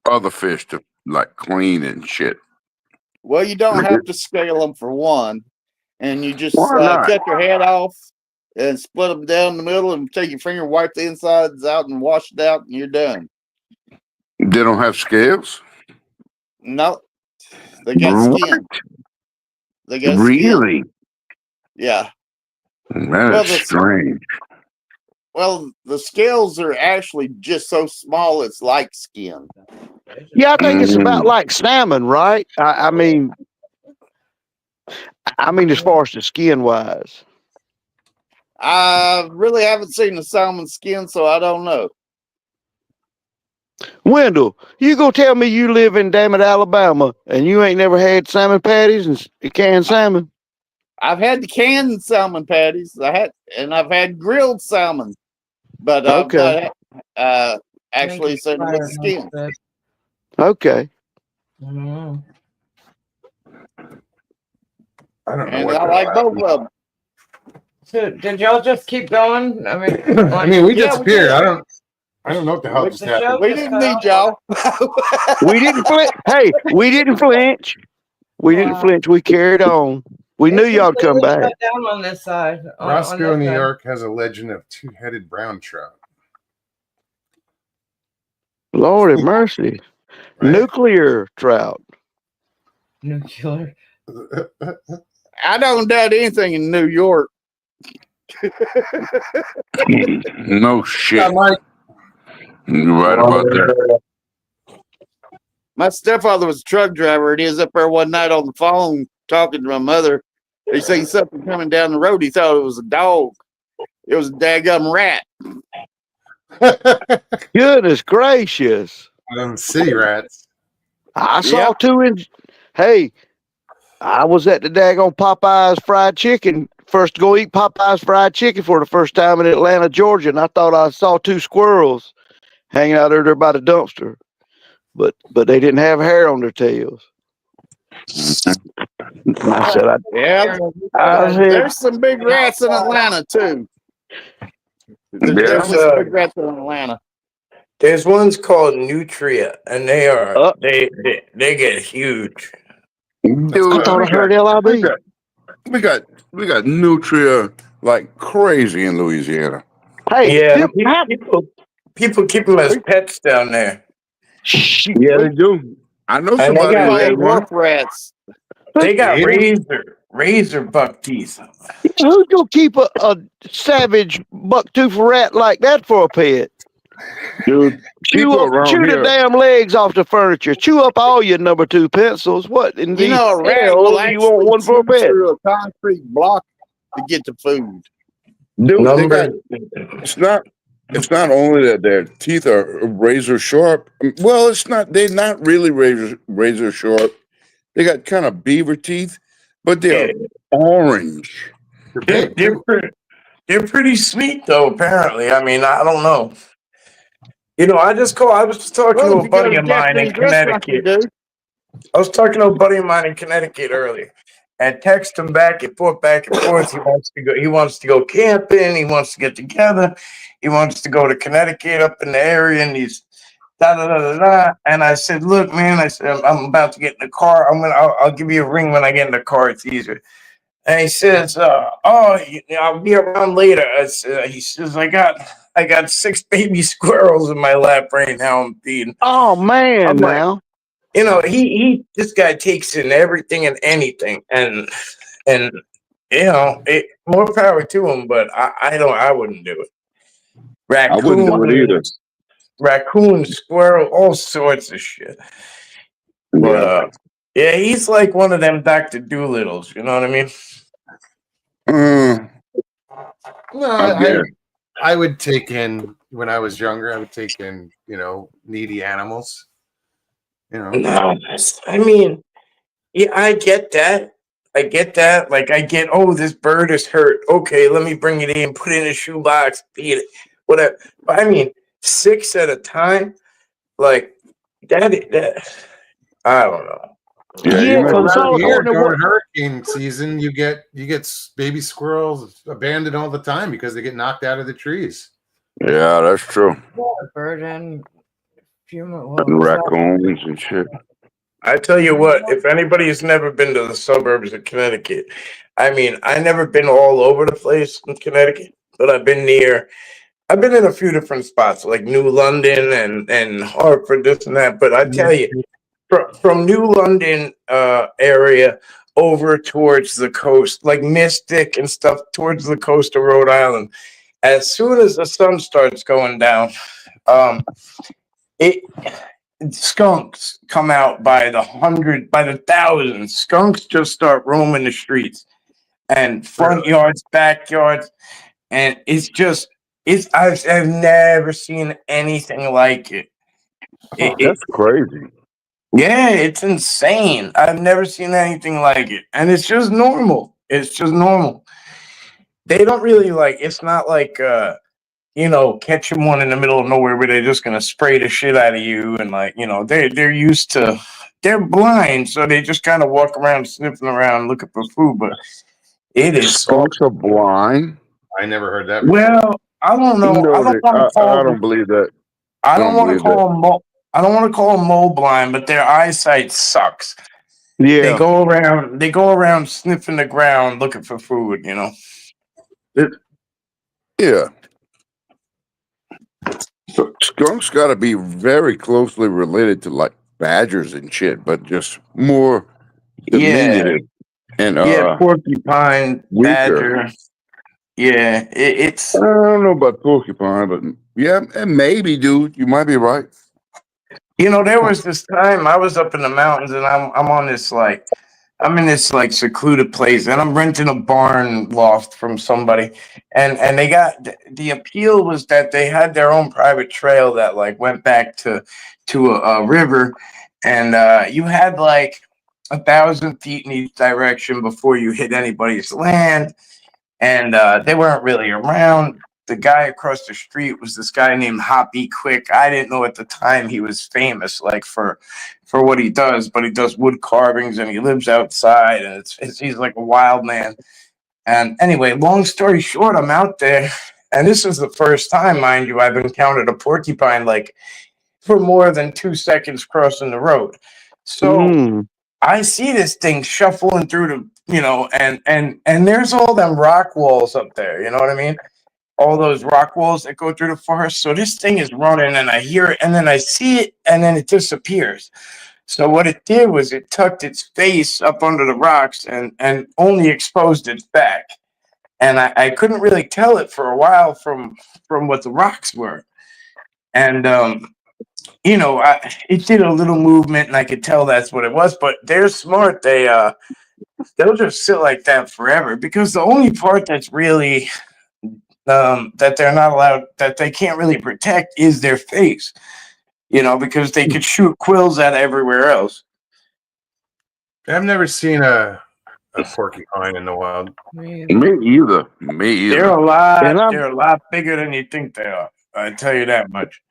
other fish to like clean and shit? Well, you don't have to scale them for one, and you just Why not? cut your head off and split them down the middle, and take your finger, wipe the insides out, and wash it out, and you're done. They don't have scales? No, they got skin. They got skin. Really? Yeah. That is strange. Well, the scales are actually just so small, it's like skin. Yeah, I think it's about like salmon, right? I mean, as far as the skin wise. I really haven't seen the salmon skin, so I don't know. Wendell, you go tell me you live in damn it Alabama and you ain't never had salmon patties and canned salmon? I've had the canned salmon patties. I've had grilled salmon, but Okay. actually seen with the skin. Okay. Mm. I don't know. And what I they're like both of them. So did y'all just keep going? I mean, I mean, we Yeah, disappeared. we I don't know what the hell just The show happened. We just didn't cut need off. y'all. We didn't flinch. Hey, we didn't flinch. We didn't Wow. flinch. We carried on. We knew It's y'all'd come completely back. shut down on this side. on Roscoe, this New side. York has a legend of two-headed brown trout. Lord have mercy. Right? Nuclear trout. Nuclear. I don't doubt anything in New York. No shit. Yeah, Mike. You're right about that. My stepfather was a truck driver, and he was up there one night on the phone talking to my mother. He seen something coming down the road. He thought it was a dog. It was a daggum rat. Goodness gracious. City rats. I saw Yep. two in. Hey, I was at the daggone Popeye's fried chicken. First to go eat Popeye's fried chicken for the first time in Atlanta, Georgia, and I thought I saw two squirrels hanging out there by the dumpster. But they didn't have hair on their tails. I said, Yeah, I said, there's some big rats in Atlanta too. There's Yeah. definitely some big rats in Atlanta. There's ones called Nutria, and they are they get huge. Dude, I thought I heard LIB. we got nutria like crazy in Louisiana. Hey, Yeah, them- people keep them as pets down there. Yeah, they do. I know And they somebody got who had one. Wharf rats. They got Gators? razor buck teeth. Who's gonna keep a savage buck-tooth rat like that for a pet? Dude, people around Chew the here. damn legs off the furniture. Chew up all your number 2 pencils. What in You the know, a rat hell will do you want actually one for a chew pet? through a concrete block to get the food. Dude, they Number. got. It's not only that their teeth are razor sharp. Well, it's not. They're not really razor sharp. They got kind of beaver teeth, but they're orange. They're They're, big they're, too. pretty, they're pretty sweet, though, apparently. I mean, I don't know. You know, I was just talking to Well, a if you go buddy to of mine in Japanese restaurant, you Connecticut. do. I was talking to a buddy of mine in Connecticut earlier, and text him back and forth, back and forth. He wants to go. He wants to go camping. He wants to get together. He wants to go to Connecticut up in the area, and he's da da da da da. And I said, "Look, man," I said, "I'm about to get in the car. I'll give you a ring when I get in the car. It's easier." And he says, I'll be around later." He says, I got 6 baby squirrels in my lap right now. I'm feeding. Oh man, I'm like, now. you know, this guy takes in everything and anything, and you know, more power to him. But I wouldn't do it. I wouldn't do it either. Raccoon, squirrel, all sorts of shit. But yeah, he's like one of them Dr. Doolittles. You know what I mean? No, I would take in, when I was younger, I would take in, needy animals. No, I mean, yeah, I get that. Like, I get, oh, this bird is hurt. Okay, let me bring it in, put it in a shoebox, feed it, whatever. But I mean, 6 at a time, like that. I don't know. Yeah, Well, it's all around here, according to during what. hurricane season, you get baby squirrels abandoned all the time because they get knocked out of the trees. Yeah, that's true. Bird and And raccoons and shit. I tell you what, if anybody has never been to the suburbs of Connecticut, I mean, I never been all over the place in Connecticut, but I've been in a few different spots, like New London and Hartford, this and that. But I tell you, from New London area over towards the coast, like Mystic and stuff, towards the coast of Rhode Island, as soon as the sun starts going down, skunks come out by the 100, by the 1,000. Skunks just start roaming the streets and front yards, backyards, and I've never seen anything like it. That's crazy. Yeah, it's insane. I've never seen anything like it, and it's just normal. They don't really it's not like catching one in the middle of nowhere where they're just gonna spray the shit out of you, and they're used to, they're blind, so they just kind of walk around sniffing around looking for food. But it is Skunks are blind. I never heard that before. well, I don't know. No, I don't want to call I don't believe that. I don't want to call them I don't want to call them mole blind, but their eyesight sucks. Yeah. They go around sniffing the ground looking for food, Yeah. So skunks got to be very closely related to like badgers and shit, but just more diminutive and porcupine, weaker. badger. Yeah, it's. I don't know about porcupine, but yeah, and maybe, dude, you might be right. There was this time I was up in the mountains, and I'm in this secluded place, and I'm renting a barn loft from somebody, and they got, the appeal was that they had their own private trail that went back to a river, and you had 1,000 feet in each direction before you hit anybody's land, and they weren't really around. The guy across the street was this guy named Hoppy Quick. I didn't know at the time he was famous for what he does, but he does wood carvings and he lives outside, and he's like a wild man. And anyway, long story short, I'm out there, and this is the first time, mind you, I've encountered a porcupine for more than 2 seconds crossing the road. So I see this thing shuffling through and there's all them rock walls up there. You know what I mean? All those rock walls that go through the forest. So this thing is running, and I hear it, and then I see it, and then it disappears. So what it did was it tucked its face up under the rocks and only exposed its back. And I couldn't really tell it for a while from what the rocks were. And you know, it did a little movement, and I could tell that's what it was. But they're smart. They'll just sit like that forever, because the only part that's really that they're not allowed, that they can't really protect, is their face. You know, because they could shoot quills at everywhere else. I've never seen a porcupine in the wild. Me either. Me They're either. a lot bigger than you think they are. I tell you that much.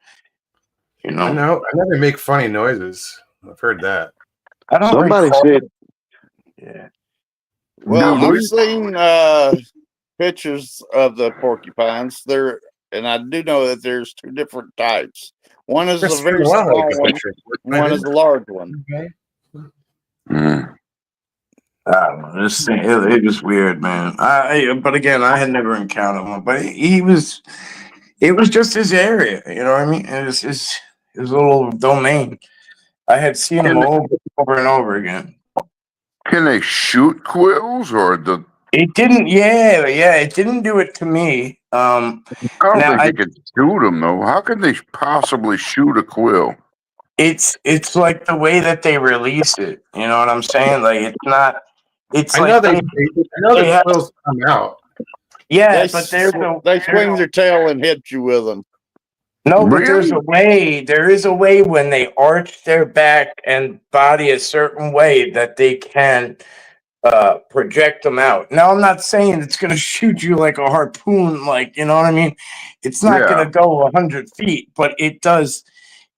You I know, know. I know they make funny noises. I've heard that. I don't Somebody recall- said Yeah. Well, No, I've seen pictures of the porcupines. And I do know that there's two different types. One is a Chris, very you wanna small look at one. pictures. One is a large one. Okay. Mm. I don't know. This thing, it was weird, man. But again, I had never encountered one. But it was just his area. You know what I mean? It was his little domain. I had seen him over and over again. Can they shoot quills or the? It didn't. Yeah. It didn't do it to me. I don't Now, think they could shoot them though. How could they possibly shoot a quill? It's like the way that they release it. You know what I'm saying? Like, it's not. It's I know like they. I know they the have- quills come out. yeah, They, but there's they swing their tail and hit you with them. no, but there's Really? a way. There is a way when they arch their back and body a certain way that they can project them out. Now, I'm not saying it's going to shoot you like a harpoon, like, you know what I mean? It's not Yeah. going to go 100 feet, but it does.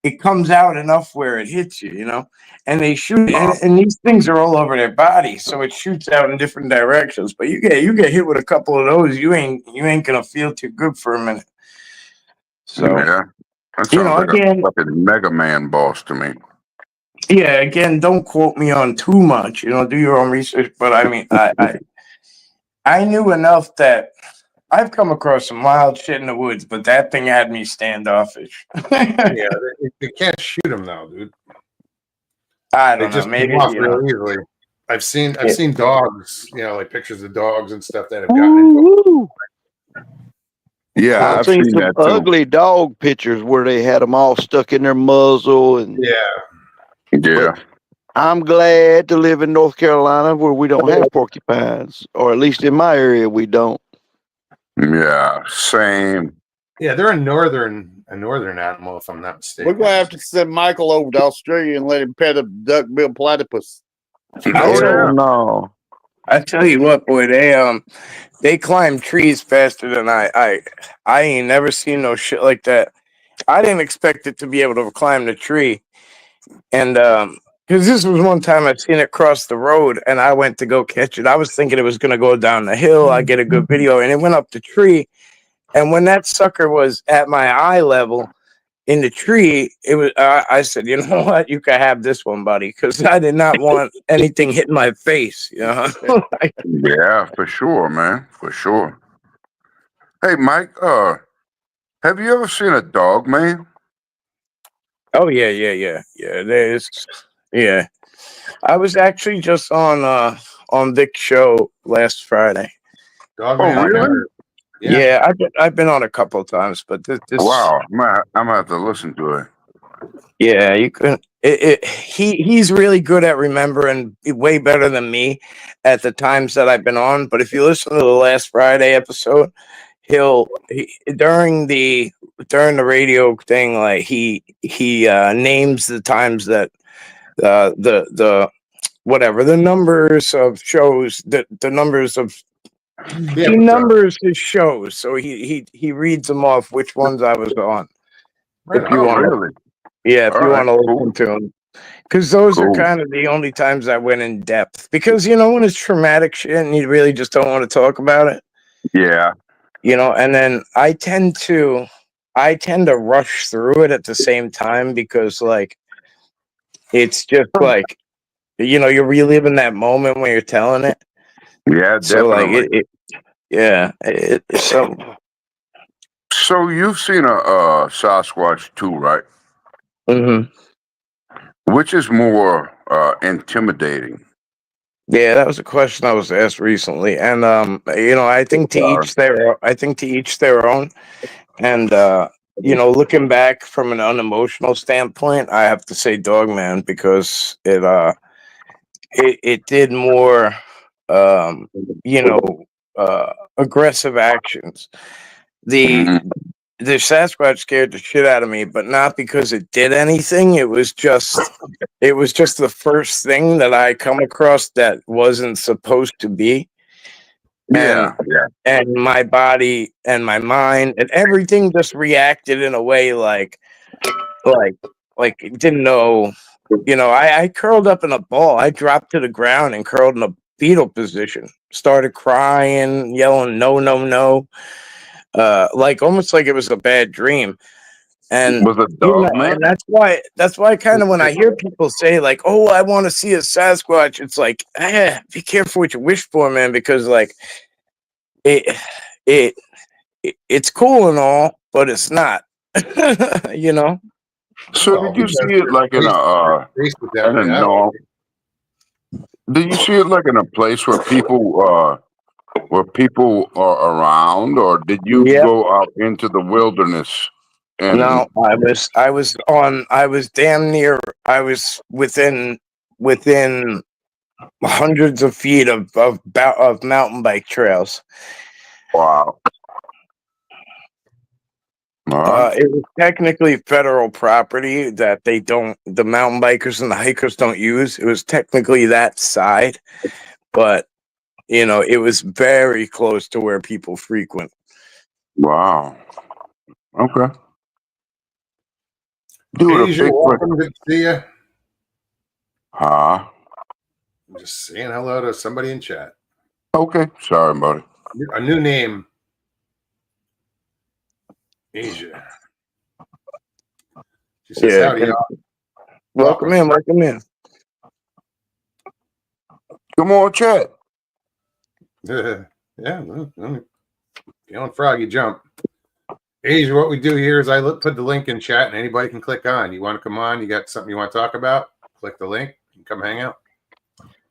It comes out enough where it hits you, you know? And they shoot, and these things are all over their body, so it shoots out in different directions. But you get hit with a couple of those, you ain't gonna feel too good for a minute. So Yeah, that you sounds know, like again- a fucking Mega Man boss to me. yeah, again, don't quote me on too much. You know, do your own research. But I mean, I knew enough that I've come across some wild shit in the woods, but that thing had me standoffish. Yeah, they can't shoot them though, dude. I They don't know. just Maybe come off you know. real easily. I've seen Yeah. dogs, you know, like pictures of dogs and stuff that have gotten into Woo-hoo. Yeah, I've I've seen seen some that too. ugly dog pictures where they had them all stuck in their muzzle. And Yeah, Yeah, I'm glad to live in North Carolina where we don't have porcupines, or at least in my area we don't. yeah, same. yeah, they're a northern animal, if I'm not mistaken. We're going to have to send Michael over to Australia and let him pet a duck-billed platypus. Oh, Hell yeah. no. I tell you what, boy, they climb trees faster than I ain't never seen no shit like that. I didn't expect it to be able to climb the tree, and because this was one time I seen it cross the road, and I went to go catch it. I was thinking it was gonna go down the hill. I get a good video, and it went up the tree, and when that sucker was at my eye level in the tree, it was. I said, you know what, you can have this one, buddy, because I did not want anything hitting my face. You know. Yeah, for sure, man. For sure. Hey, Mike, have you ever seen a dog, man? Oh yeah. There's yeah. I was actually just on Vic's show last Friday. Dog Oh, man, I've really? never- Yeah, I've been on a couple of times, but this Wow, I'm gonna have to listen to it. yeah, you could. He's really good at remembering, way better than me at the times that I've been on. But if you listen to the last Friday episode, during the radio thing, like he names the times that the whatever the numbers of shows, the numbers of Yeah, he numbers his shows, so he reads them off which ones I was on. right If you on. want, really? yeah, if All you right, want to cool. listen to them, because those are Cool. kind of the only times I went in depth. Because you know when it's traumatic shit and you really just don't want to talk about it, Yeah, you know. And then I tend to rush through it at the same time because like it's just like you know you're reliving that moment when you're telling it. yeah, So like definitely. it's something. So you've seen a Sasquatch too, right? Mhm. Which is more intimidating? Yeah, that was a question I was asked recently, and I think to each their. I think to each their own, and looking back from an unemotional standpoint, I have to say Dogman because it did more, um, aggressive actions. The Mhm. the Sasquatch scared the shit out of me, but not because it did anything. It was just the first thing that I come across that wasn't supposed to be. And Yeah. and my body and my mind and everything just reacted in a way like it didn't know. I curled up in a ball. I dropped to the ground and curled in a fetal position. Started crying, yelling, "No, no, no!" Like almost like it was a bad dream. And Was a dog man? and that's why kind of when I hear people say like, "Oh, I want to see a Sasquatch," it's like, be careful what you wish for, man, because like it it, it's cool and all, but it's not. you know. So Well, did you because see it like in faced with that in a reality. norm? Did you see it like in a place where people are around, or did you Yeah. go out into the wilderness? And No, I was damn near. I was within hundreds of feet of mountain bike trails. wow, all right, It was technically federal property that the mountain bikers and the hikers don't use. It was technically that side, but it was very close to where people frequent. wow, okay. Do it a Asia, Bigfoot, welcome. Good to see you. huh? I'm just saying hello to somebody in chat. Okay, sorry about it. A new name, Asia. She says, Yeah, howdy, y'all. welcome in, welcome in. Come on, chat. Yeah, on Froggy Jump. Asia, what we do here is I put the link in chat and anybody can click on. You want to come on? You got something you want to talk about? Click the link and come hang out.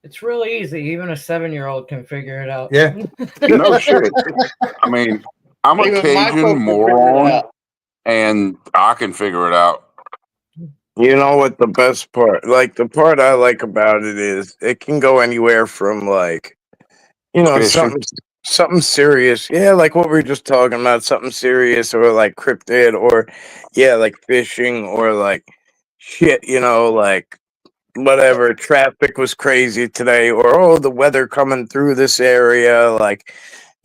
It's really easy. Even a 7-year-old can figure it out. Yeah. No shit. I mean, I'm a Even Cajun Michael can figure it moron, out. and I can figure it out. You know what the best part, like the part I like about it is it can go anywhere from like, Fishing. something serious. Yeah, like what we were just talking about, something serious or like cryptid or like fishing or like shit, like whatever, traffic was crazy today or oh, the weather coming through this area, like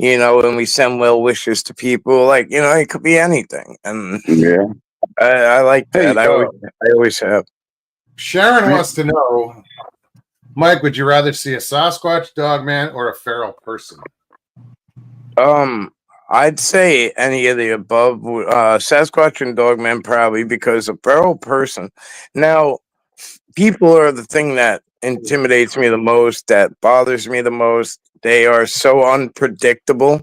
and we send well wishes to people, like it could be anything. And Yeah. I like that. Hey, I always have. Sharon wants to know, Mike, would you rather see a Sasquatch, Dogman, or a feral person? I'd say any of the above. Sasquatch and Dogman probably because a feral person. Now, people are the thing that intimidates me the most, that bothers me the most. They are so unpredictable.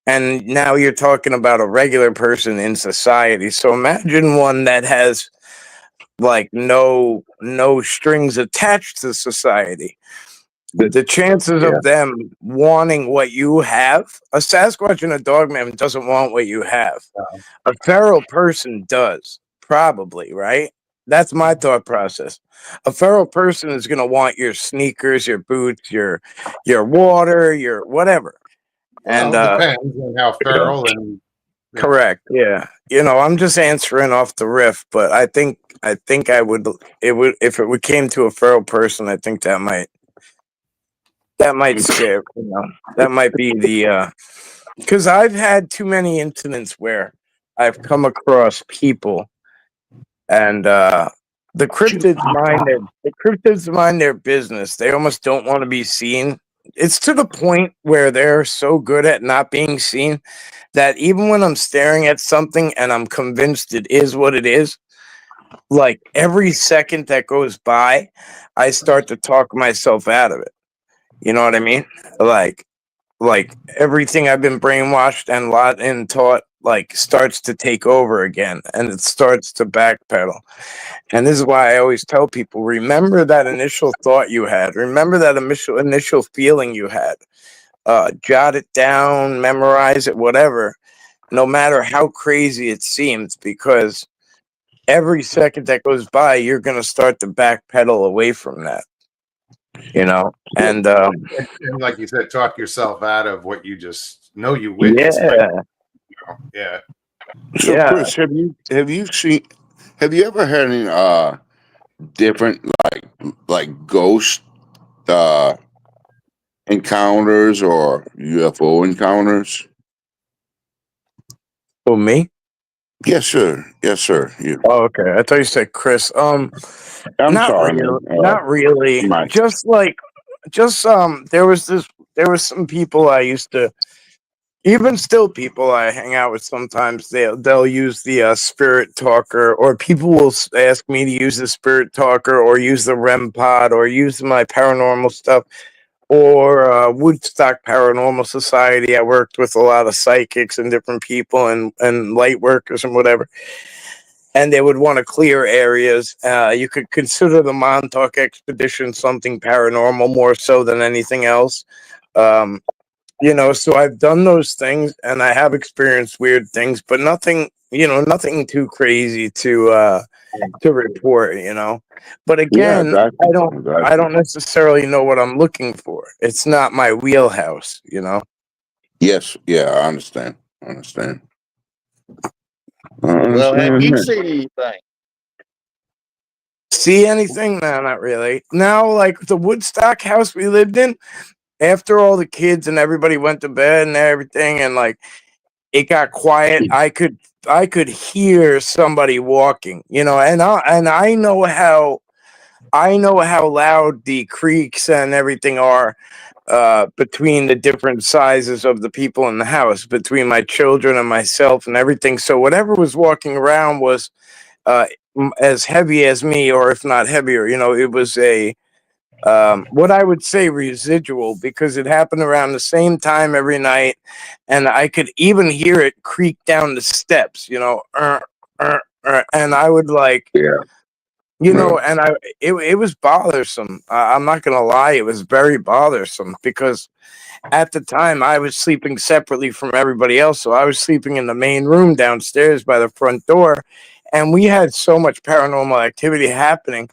And now you're talking about a regular person in society. So imagine one that has like no strings attached to society. The chances of them wanting what you have, a Sasquatch and a Dogman doesn't want what you have. A feral person does, probably, right? That's my thought process. A feral person is going to want your sneakers, your boots, your water, your whatever. Well, And depends on how feral and correct, yeah. I'm just answering off the riff, but I think I would if it came to a feral person, I think that might scare, that might be the because I've had too many incidents where I've come across people and the cryptids mind their business. They almost don't want to be seen. It's to the point where they're so good at not being seen that even when I'm staring at something and I'm convinced it is what it is, like every second that goes by, I start to talk myself out of it. You know what I mean? Like like everything I've been brainwashed and taught like starts to take over again, and it starts to backpedal. And this is why I always tell people, remember that initial thought you had, remember that initial feeling you had. Jot it down, memorize it, whatever, no matter how crazy it seems, because every second that goes by, you're going to start to backpedal away from that, and And like you said, talk yourself out of what you just know you witnessed. yeah, Yeah. So, yeah. Chris, have you ever had any different like ghost encounters or UFO encounters? For me? Yes, sir. Yes, sir. You. Oh, okay. I thought you said Chris. I'm Not sorry, really. man. Not really. My Just there was some people I used to, even still people I hang out with sometimes. They'll use the spirit talker, or people will ask me to use the spirit talker, or use the REM pod, or use my paranormal stuff, or Woodstock Paranormal Society. I worked with a lot of psychics and different people and light workers and whatever. And they would want to clear areas. You could consider the Montauk expedition something paranormal more so than anything else. So I've done those things and I have experienced weird things, but nothing too crazy to report. But yeah, again, exactly. I Exactly. don't necessarily know what I'm looking for. It's not my wheelhouse. Yes. Yeah, I understand. I understand. I Well, have you understand. seen anything? See anything? No, not really. Now, like the Woodstock house we lived in, after all the kids and everybody went to bed and everything, and like it got quiet, I could hear somebody walking, and I know how loud the creaks and everything are between the different sizes of the people in the house, between my children and myself and everything. So whatever was walking around was uh, as heavy as me, or if not heavier. It was a what I would say residual, because it happened around the same time every night, and I could even hear it creak down the steps. And I would like, Yeah. and it was bothersome. I'm not gonna lie, it was very bothersome, because at the time I was sleeping separately from everybody else, so I was sleeping in the main room downstairs by the front door, and we had so much paranormal activity happening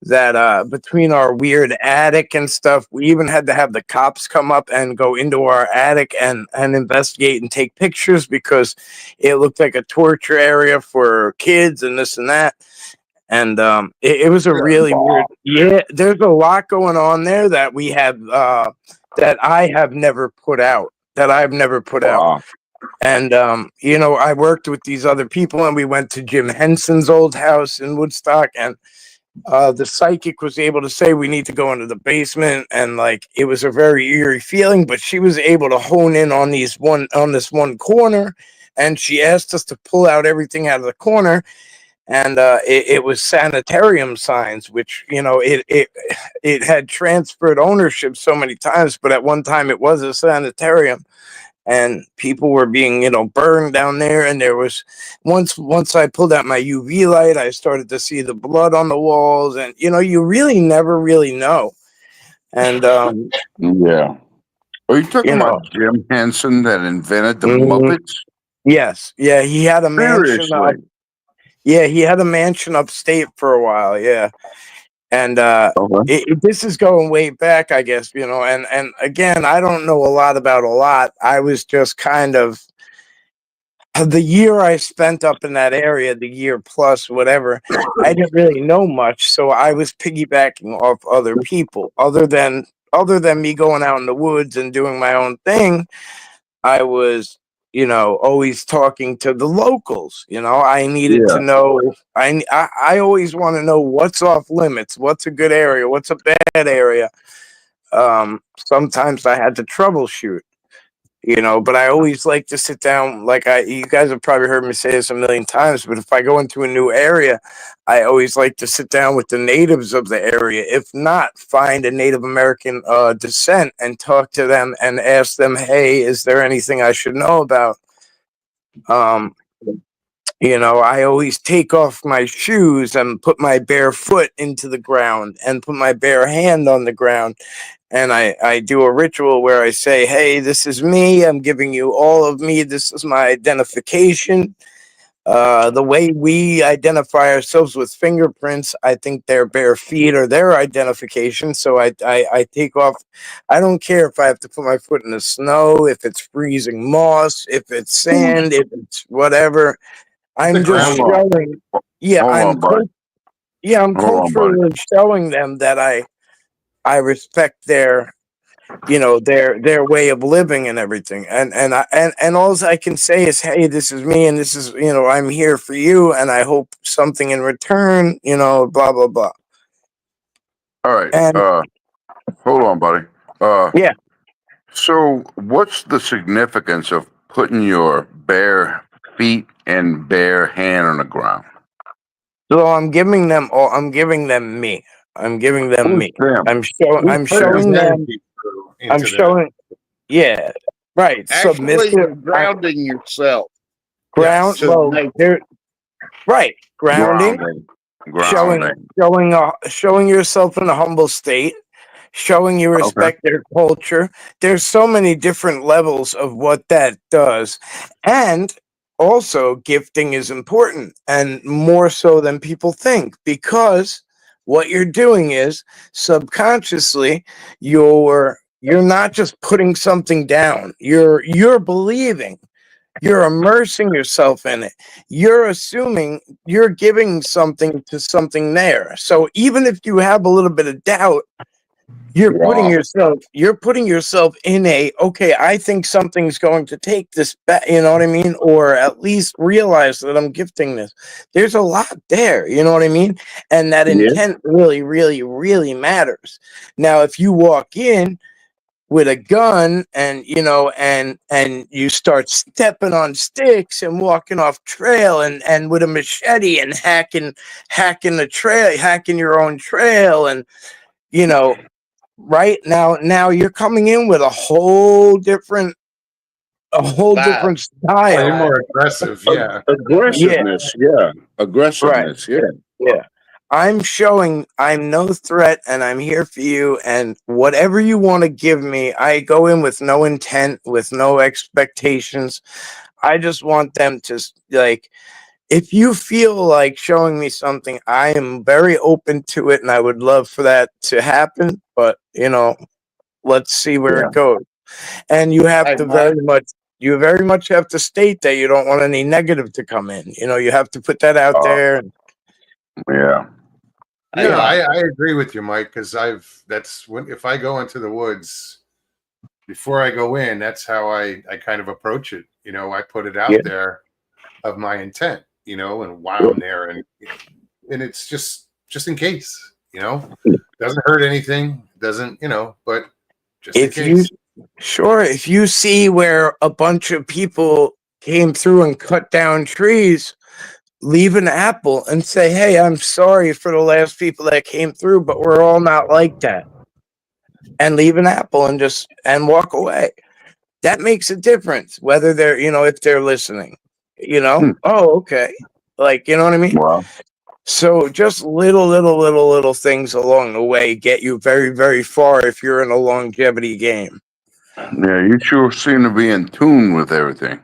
that between our weird attic and stuff, we even had to have the cops come up and go into our attic and investigate and take pictures, because it looked like a torture area for kids and this and that. And it was a really weird. Yeah, there's a lot going on there that we have that I have never put out. That I've never put out. Wow. And I worked with these other people, and we went to Jim Henson's old house in Woodstock, and the psychic was able to say we need to go into the basement, and like it was a very eerie feeling, but she was able to hone in on this one corner, and she asked us to pull out everything out of the corner. And it was sanitarium signs, which it had transferred ownership so many times, but at one time it was a sanitarium, and people were being burned down there. And there was once I pulled out my UV light, I started to see the blood on the walls, and you really never really know. And Yeah. Are you talking about Jim Henson that invented the Muppets? Yes, yeah, he had a mansion. Seriously. Yeah, he had a mansion upstate for a while. Yeah. And this is going way back, I guess, and again, I don't know a lot about a lot. I was just kind of, the year I spent up in that area, the year plus whatever, I didn't really know much. So I was piggybacking off other people. Other than me going out in the woods and doing my own thing, I was always talking to the locals. I needed to know. I always want to know what's off limits, what's a good area, what's a bad area. Sometimes I had to troubleshoot, you know, but I always like to sit down. Like you guys have probably heard me say this a million times, but if I go into a new area, I always like to sit down with the natives of the area. If not, find a Native American descent and talk to them and ask them, hey, is there anything I should know about? You know, I always take off my shoes and put my bare foot into the ground and put my bare hand on the ground. And I do a ritual where I say, hey, this is me. I'm giving you all of me. This is my identification. The way we identify ourselves with fingerprints, I think their bare feet are their identification. So I take off. I don't care if I have to put my foot in the snow, if it's freezing moss, if it's sand, if it's whatever. I'm just ground. showing. Yeah, Hold I'm on, buddy. I'm Hold on, buddy. culturally showing them that I respect their, you know, their way of living and everything. And all I can say is, hey, this is me, and this is, you know, I'm here for you, and I hope something in return, you know, blah blah blah. All right. And Hold on, buddy. yeah, So, what's the significance of putting your bare feet and bare hand on the ground? so I'm giving them all. I'm giving them me. I'm giving them me. Damn. I'm Put his showing them. energy through I'm into that. showing. Yeah, right. Actually, you're Submissive. grounding yourself. Ground. Yes. Well, Nature. they're right. Grounding. Grounding. Showing yourself in a humble state, showing you respect their culture. There's so many different levels of what that does. And also gifting is important, and more so than people think, because what you're doing is subconsciously you're not just putting something down. You're believing. You're immersing yourself in it. You're assuming you're giving something to something there. So even if you have a little bit of doubt, you're putting yourself in a, okay, I think something's going to take this back, you know what I mean? Or at least realize that I'm gifting this. There's a lot there, you know what I mean? And that intent really, really, really matters. Now, if you walk in with a gun and, you know, and you start stepping on sticks and walking off trail and with a machete and hacking the trail, hacking your own trail, and, you know, right now you're coming in with a whole different Vibe. style. Way more aggressive. Yeah. Aggressiveness. Yeah. Aggressiveness. Yeah. I'm showing I'm no threat, and I'm here for you, and whatever you want to give me, I go in with no intent, with no expectations. I just want them to, like, if you feel like showing me something, I am very open to it, and I would love for that to happen. But, you know, let's see where it goes. And you have to very much have to state that you don't want any negative to come in. You know, you have to put that out there. Yeah. No, I agree with you, Mike, because if I go into the woods, before I go in, that's how I kind of approach it. You know, I put it out there of my intent, you know, and while I'm there, and it's just in case, you know, doesn't hurt anything, doesn't, you know, but just in case. If you see where a bunch of people came through and cut down trees, leave an apple and say, hey, I'm sorry for the last people that came through, but we're all not like that. And leave an apple and walk away. That makes a difference, whether they're, you know, if they're listening, you know. Oh, okay. Like, you know what I mean? Wow. So just little things along the way get you very, very far if you're in a longevity game. Yeah, you sure seem to be in tune with everything.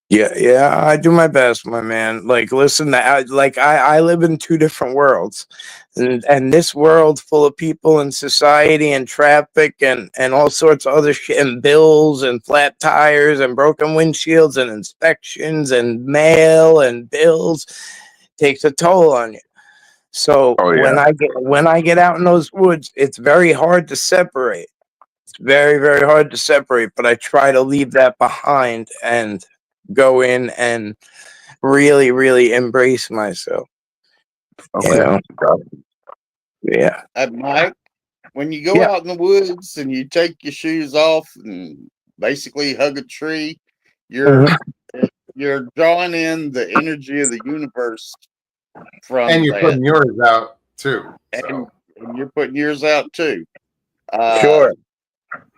Yeah, I do my best, my man. Like, listen, I live in two different worlds, and this world full of people and society and traffic and all sorts of other shit, and bills and flat tires and broken windshields and inspections and mail and bills takes a toll on you. So when I get out in those woods, it's very hard to separate. It's very, very hard to separate, but I try to leave that behind and go in and really, really embrace myself. Okay. You know? Yeah. Mike, when you go out in the woods and you take your shoes off and basically hug a tree. You're drawing in the energy of the universe from And you're that, putting yours out too. and, So and you're putting yours out too. Sure.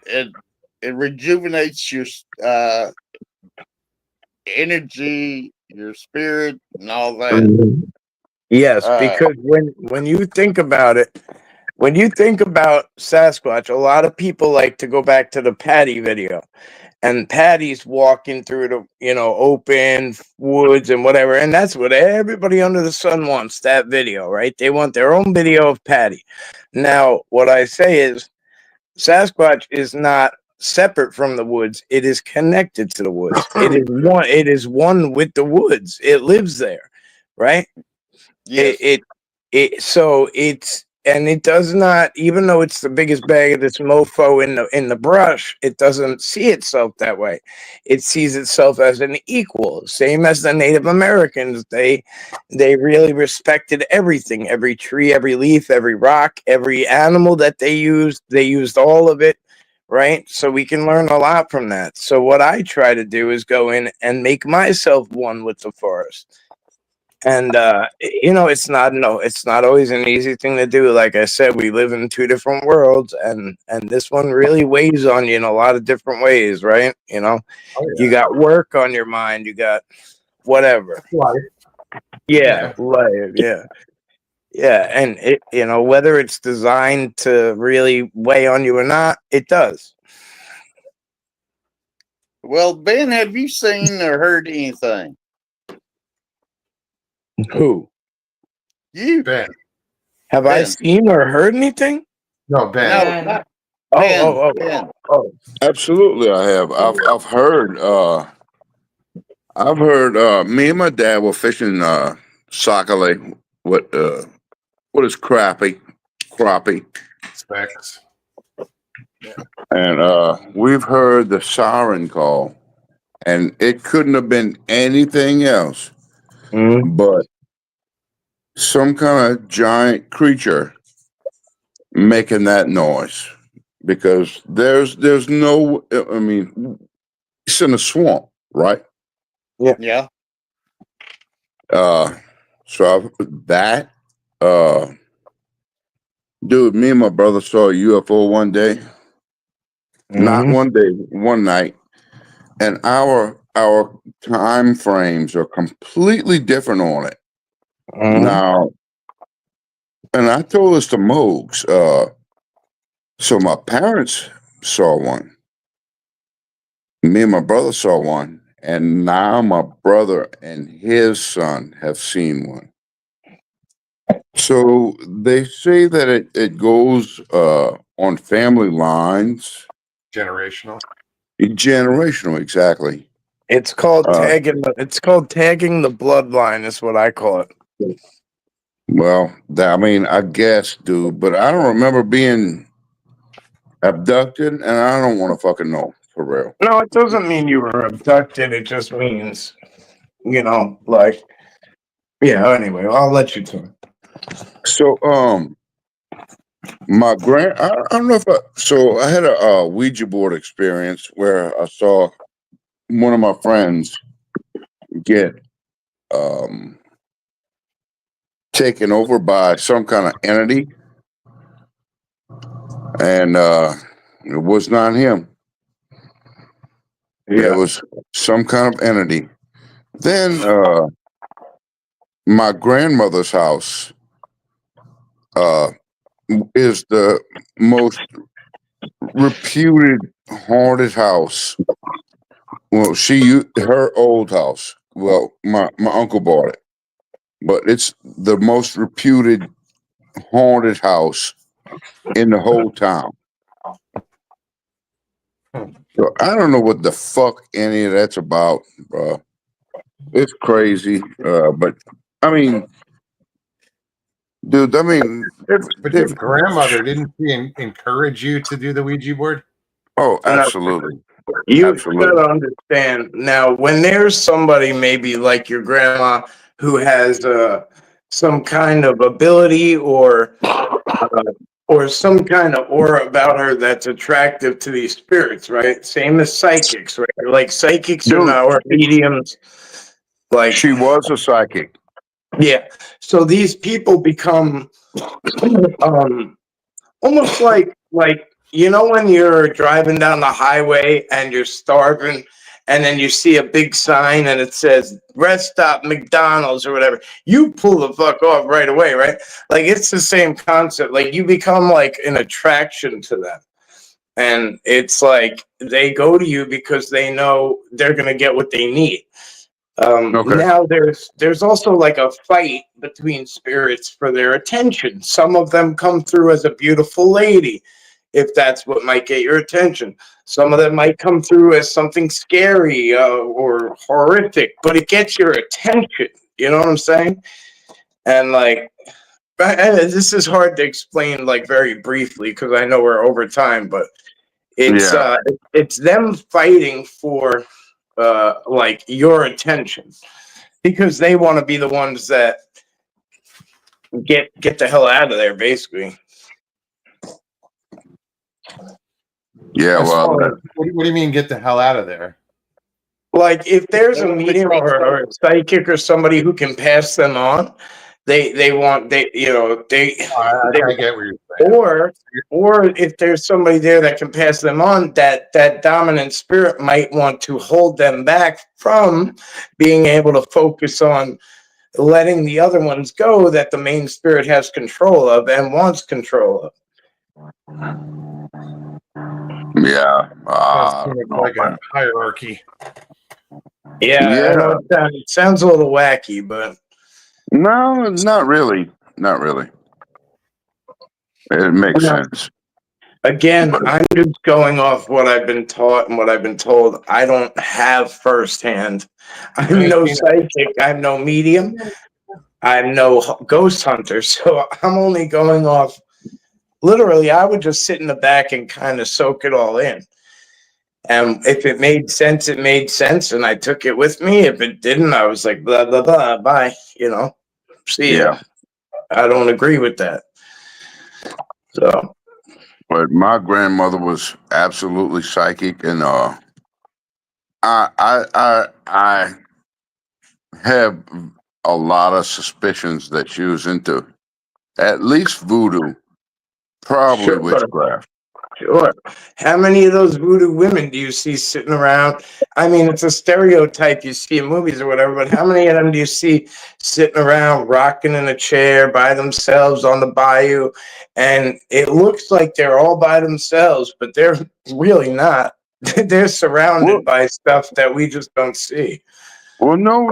It rejuvenates your energy, your spirit, and all that. Yes, because when you think about it, when you think about Sasquatch, a lot of people like to go back to the Patty video. And Patty's walking through the, open woods and whatever. And that's what everybody under the sun wants, that video, right? They want their own video of Patty. Now, what I say is Sasquatch is not separate from the woods. It is connected to the woods. It is one with the woods. It lives there, right? Yes. It does not, even though it's the biggest bag of this mofo in the brush, it doesn't see itself that way. It sees itself as an equal, same as the Native Americans. They really respected everything, every tree, every leaf, every rock, every animal that they used all of it, right? So we can learn a lot from that. So what I try to do is go in and make myself one with the forest. And it's not always an easy thing to do. Like I said, we live in two different worlds, and this one really weighs on you in a lot of different ways, right? You got work on your mind, you got whatever. life. Yeah, life, yeah. And it, whether it's designed to really weigh on you or not, it does. Well, Ben, have you seen or heard anything? Who? You, Ben. Have I Ben. seen or heard anything? No, Ben. No, not Oh, Ben. Absolutely, I have. I've heard. Me and my dad were fishing Sauk Lake. What is crappie? Specs. And we've heard the siren call, and it couldn't have been anything else but some kind of giant creature making that noise. Because there's no, I mean, it's in a swamp, right? Yeah. Dude, me and my brother saw a UFO one day. Not one day, one night. And our time frames are completely different on it. Now, and I told this to Mogs, so my parents saw one. Me and my brother saw one. And now my brother and his son have seen one. So they say that it goes on family lines. Generational. Generational, exactly. It's called tagging. It's called tagging the bloodline. Is what I call it. Well, I guess, dude, but I don't remember being abducted, and I don't want to fucking know for real. No, it doesn't mean you were abducted. It just means, Anyway, I'll let you talk. So, I don't know if I had a Ouija board experience where I saw one of my friends get taken over by some kind of entity, and it was not him. It was some kind of entity. Then my grandmother's house is the most reputed haunted house. Well, her old house. Well, my uncle bought it, but it's the most reputed haunted house in the whole town. So I don't know what the fuck any of that's about, bro. It's crazy, but I mean, dude, But your grandmother, didn't she encourage you to do the Ouija board? Oh, absolutely. You gotta understand now, when there's somebody maybe like your grandma who has some kind of ability or or some kind of aura about her that's attractive to these spirits, right? Same as psychics, right? Like psychics are Dude, now or mediums. Like she was a psychic. yeah. So these people become almost like you know when you're driving down the highway and you're starving and then you see a big sign and it says rest stop McDonald's or whatever, you pull the fuck off right away, right? Like it's the same concept. Like you become like an attraction to them. And it's like they go to you because they know they're gonna get what they need. Okay. Now there's also like a fight between spirits for their attention. Some of them come through as a beautiful lady, if that's what might get your attention. Some of them might come through as something scary or horrific, but it gets your attention. You know what I'm saying? And like, this is hard to explain like very briefly because I know we're over time, but it's them fighting for like your attention because they want to be the ones that get the hell out of there, basically. Yeah, well, What do you mean get the hell out of there? Like if there's a medium or a psychic or somebody who can pass them on, I get what you're saying. or if there's somebody there that can pass them on, that dominant spirit might want to hold them back from being able to focus on letting the other ones go that the main spirit has control of and wants control of. yeah. Sounds like a hierarchy. Yeah. I know it sounds a little wacky, but No, not really. Not really. It makes sense. again, I'm just going off what I've been taught and what I've been told. I don't have firsthand. I'm no psychic. I'm no medium. I'm no ghost hunter. So I'm only going off. Literally, I would just sit in the back and kind of soak it all in. And if it made sense, it made sense. And I took it with me. If it didn't, I was like, blah, blah, blah, bye. You know, see ya. I don't agree with that. So. But my grandmother was absolutely psychic, and I have a lot of suspicions that she was into at least voodoo, probably Sure. witchcraft. Sure. How many of those voodoo women do you see sitting around? I mean, it's a stereotype you see in movies or whatever, but how many of them do you see sitting around rocking in a chair by themselves on the bayou? And it looks like they're all by themselves, but they're really not. They're surrounded by stuff that we just don't see. Well, no,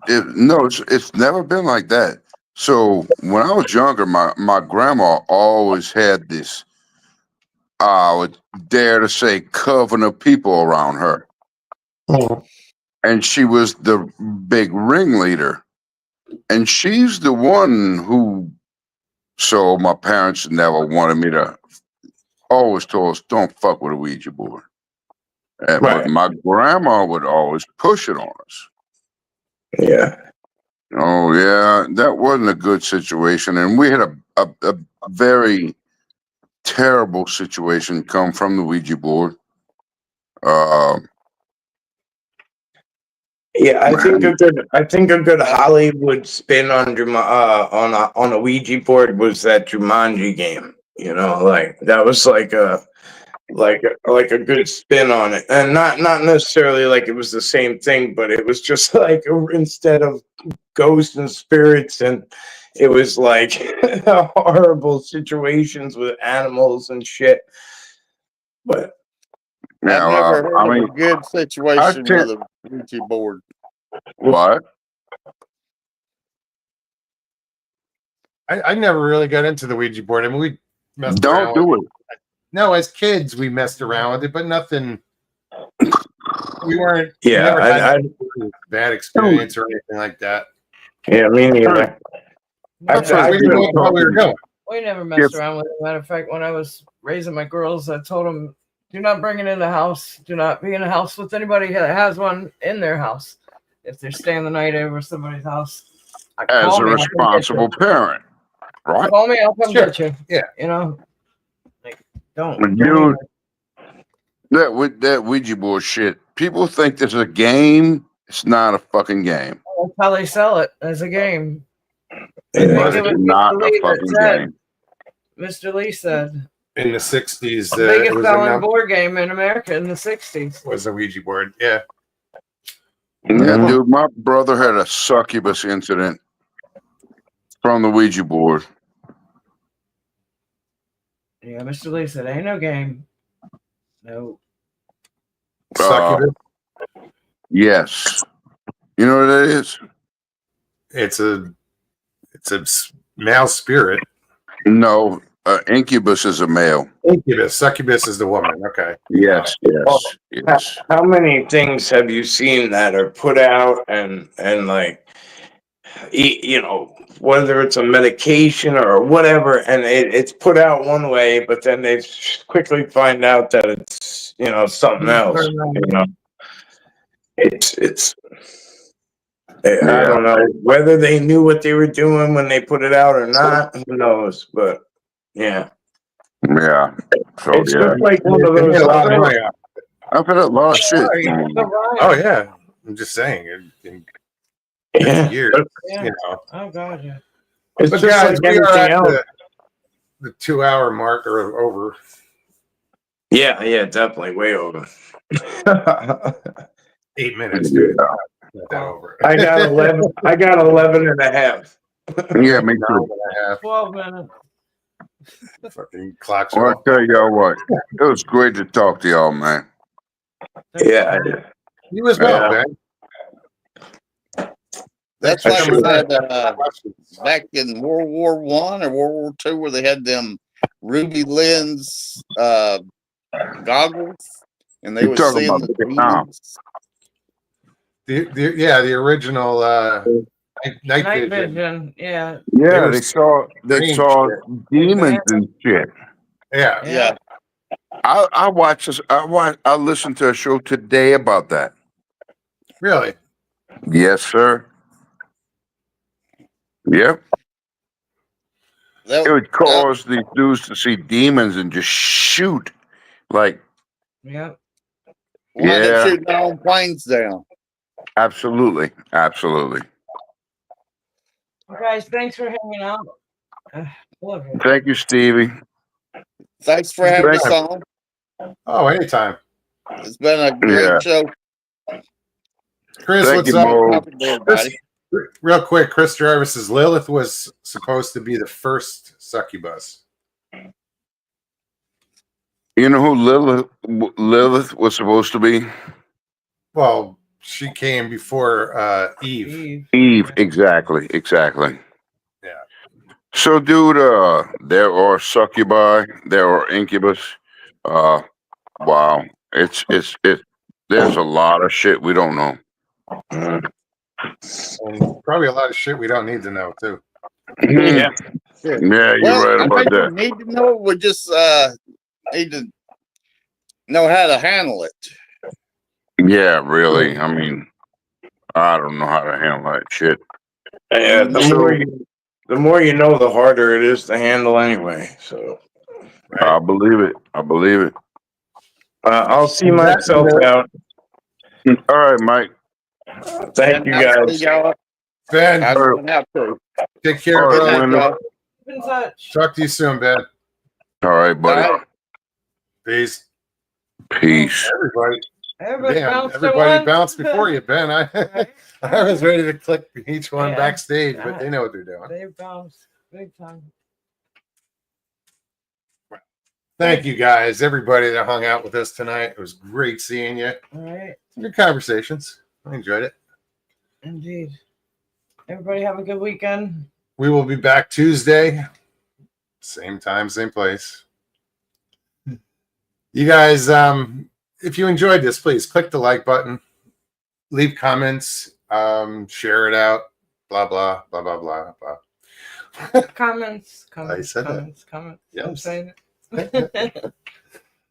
it's never been like that. So when I was younger, my grandma always had this, I would dare to say, coven of people around her. Oh. And she was the big ringleader. And she's the one who, so my parents never wanted me to, always told us, don't fuck with a Ouija board. And Right. But my grandma would always push it on us. Yeah. Oh, yeah, that wasn't a good situation. And we had a very terrible situation come from the Ouija board. Yeah, I think a good Hollywood spin on a Ouija board was that Jumanji game. You know, like that was like a good spin on it, and not necessarily like it was the same thing, but it was just like instead of ghosts and spirits, and it was like horrible situations with animals and shit. But yeah, I've never heard I of mean, a good situation with a Ouija board. what? I never really got into the Ouija board. I mean, we messed Don't around do with it. No, as kids, we messed around with it, but nothing. We weren't. Yeah, never had a bad experience or anything like that. yeah, me neither. We didn't know how we were going. We never messed around with it. Matter of fact, when I was raising my girls, I told them, do not bring it in the house. Do not be in a house with anybody that has one in their house. If they're staying the night over somebody's house, As a responsible parent. right? Call me, I'll come Sure. get you. Yeah. You know, like don't. Dude. don't even- That Ouija board shit. People think this is a game. It's not a fucking game. That's how they sell it as a game. It think is it was not Mr. a Lee that fucking said- game. Mr. Lee said In the 60s, the it biggest was selling announced- board game in America in the 60s. was a Ouija board. Yeah. Yeah, dude, my brother had a succubus incident from the Ouija board. Yeah, Mr. Lee said, ain't no game. No. Succubus. Yes. You know what that is? It's a male spirit. No, incubus is a male. Incubus. Succubus is the woman. Okay. Yes, Oh. yes. How many things have you seen that are put out and like, you know, whether it's a medication or whatever, and it's put out one way, but then they quickly find out that it's, you know, something else. You know, it's. I don't know whether they knew what they were doing when they put it out or not. Who knows? But yeah, Yeah. So it's yeah. just like one of Yeah, those. I've had a lot of shit. Sorry, the riot. Oh yeah. I'm just saying. In Yeah. years, Yeah. you know. Oh god, yeah. It's But just guys, like we are anything at else. the 2-hour mark or over. Yeah, definitely way over. 8 minutes, dude. Not that over. I got 11. I got 11 and a half. Yeah, me too. 12 minutes. Fucking clocks Well, are I'll tell y'all what. It was great to talk to y'all, man. Yeah. You as well, Yeah. man. That's Thanks why for we coming had on. back in World War One or World War Two, where they had them ruby lens goggles, and they You're were talking seeing about the Vietnam. demons. The original night Night vision. vision. Yeah. Yeah, were they saw strange demons and shit. Yeah. Yeah, I watched this. I listened to a show today about that. Really? Yes, sir. Yep. that, It would cause these dudes to see demons and just shoot. Like, Yep. wind Yeah. up shooting their own planes down. absolutely. Absolutely. Well, guys, thanks for hanging out. Love you. Thank you, Stevie. Thanks for having Thank us you. on. Oh, anytime. It's been a great Yeah. show. Chris, Thank what's you, up? Mo. Talking to everybody. Real quick, Chris Jarvis's Lilith was supposed to be the first succubus. You know who Lilith was supposed to be? Well, she came before Eve. Eve. Exactly. Yeah. So, dude, there are succubi, there are incubus. Wow, it's there's a lot of shit we don't know. And probably a lot of shit we don't need to know, too. Yeah. Yeah, you're Well, right I about think that. we need to know. We just need to know how to handle it. Yeah, really. I mean, I don't know how to handle that shit. Yeah, the more you know, the harder it is to handle anyway. So I believe it. I'll see myself out. All right, Mike. Thank you I'll guys. see y'all. Ben, I'm going out too. take care, All right, brother. Wendell. Keep in touch. Talk to you soon, Ben. All right, buddy. All right. Peace. Peace. Everybody. Everybody Damn, bounced at everybody once. bounced before you, Ben. I was ready to click each one Yeah. backstage, but they know what they're doing. They bounced big time. Thank you guys, everybody that hung out with us tonight. It was great seeing you. All right. Good conversations. I enjoyed it. Indeed. Everybody have a good weekend. We will be back Tuesday. Same time, same place. You guys, if you enjoyed this, please click the like button, leave comments, share it out, blah, blah, blah, blah, blah, blah. Comments. I said that. Comments. Yes. I'm saying it.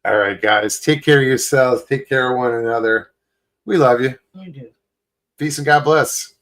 All right, guys, take care of yourselves. Take care of one another. We love you. You do. Peace and God bless.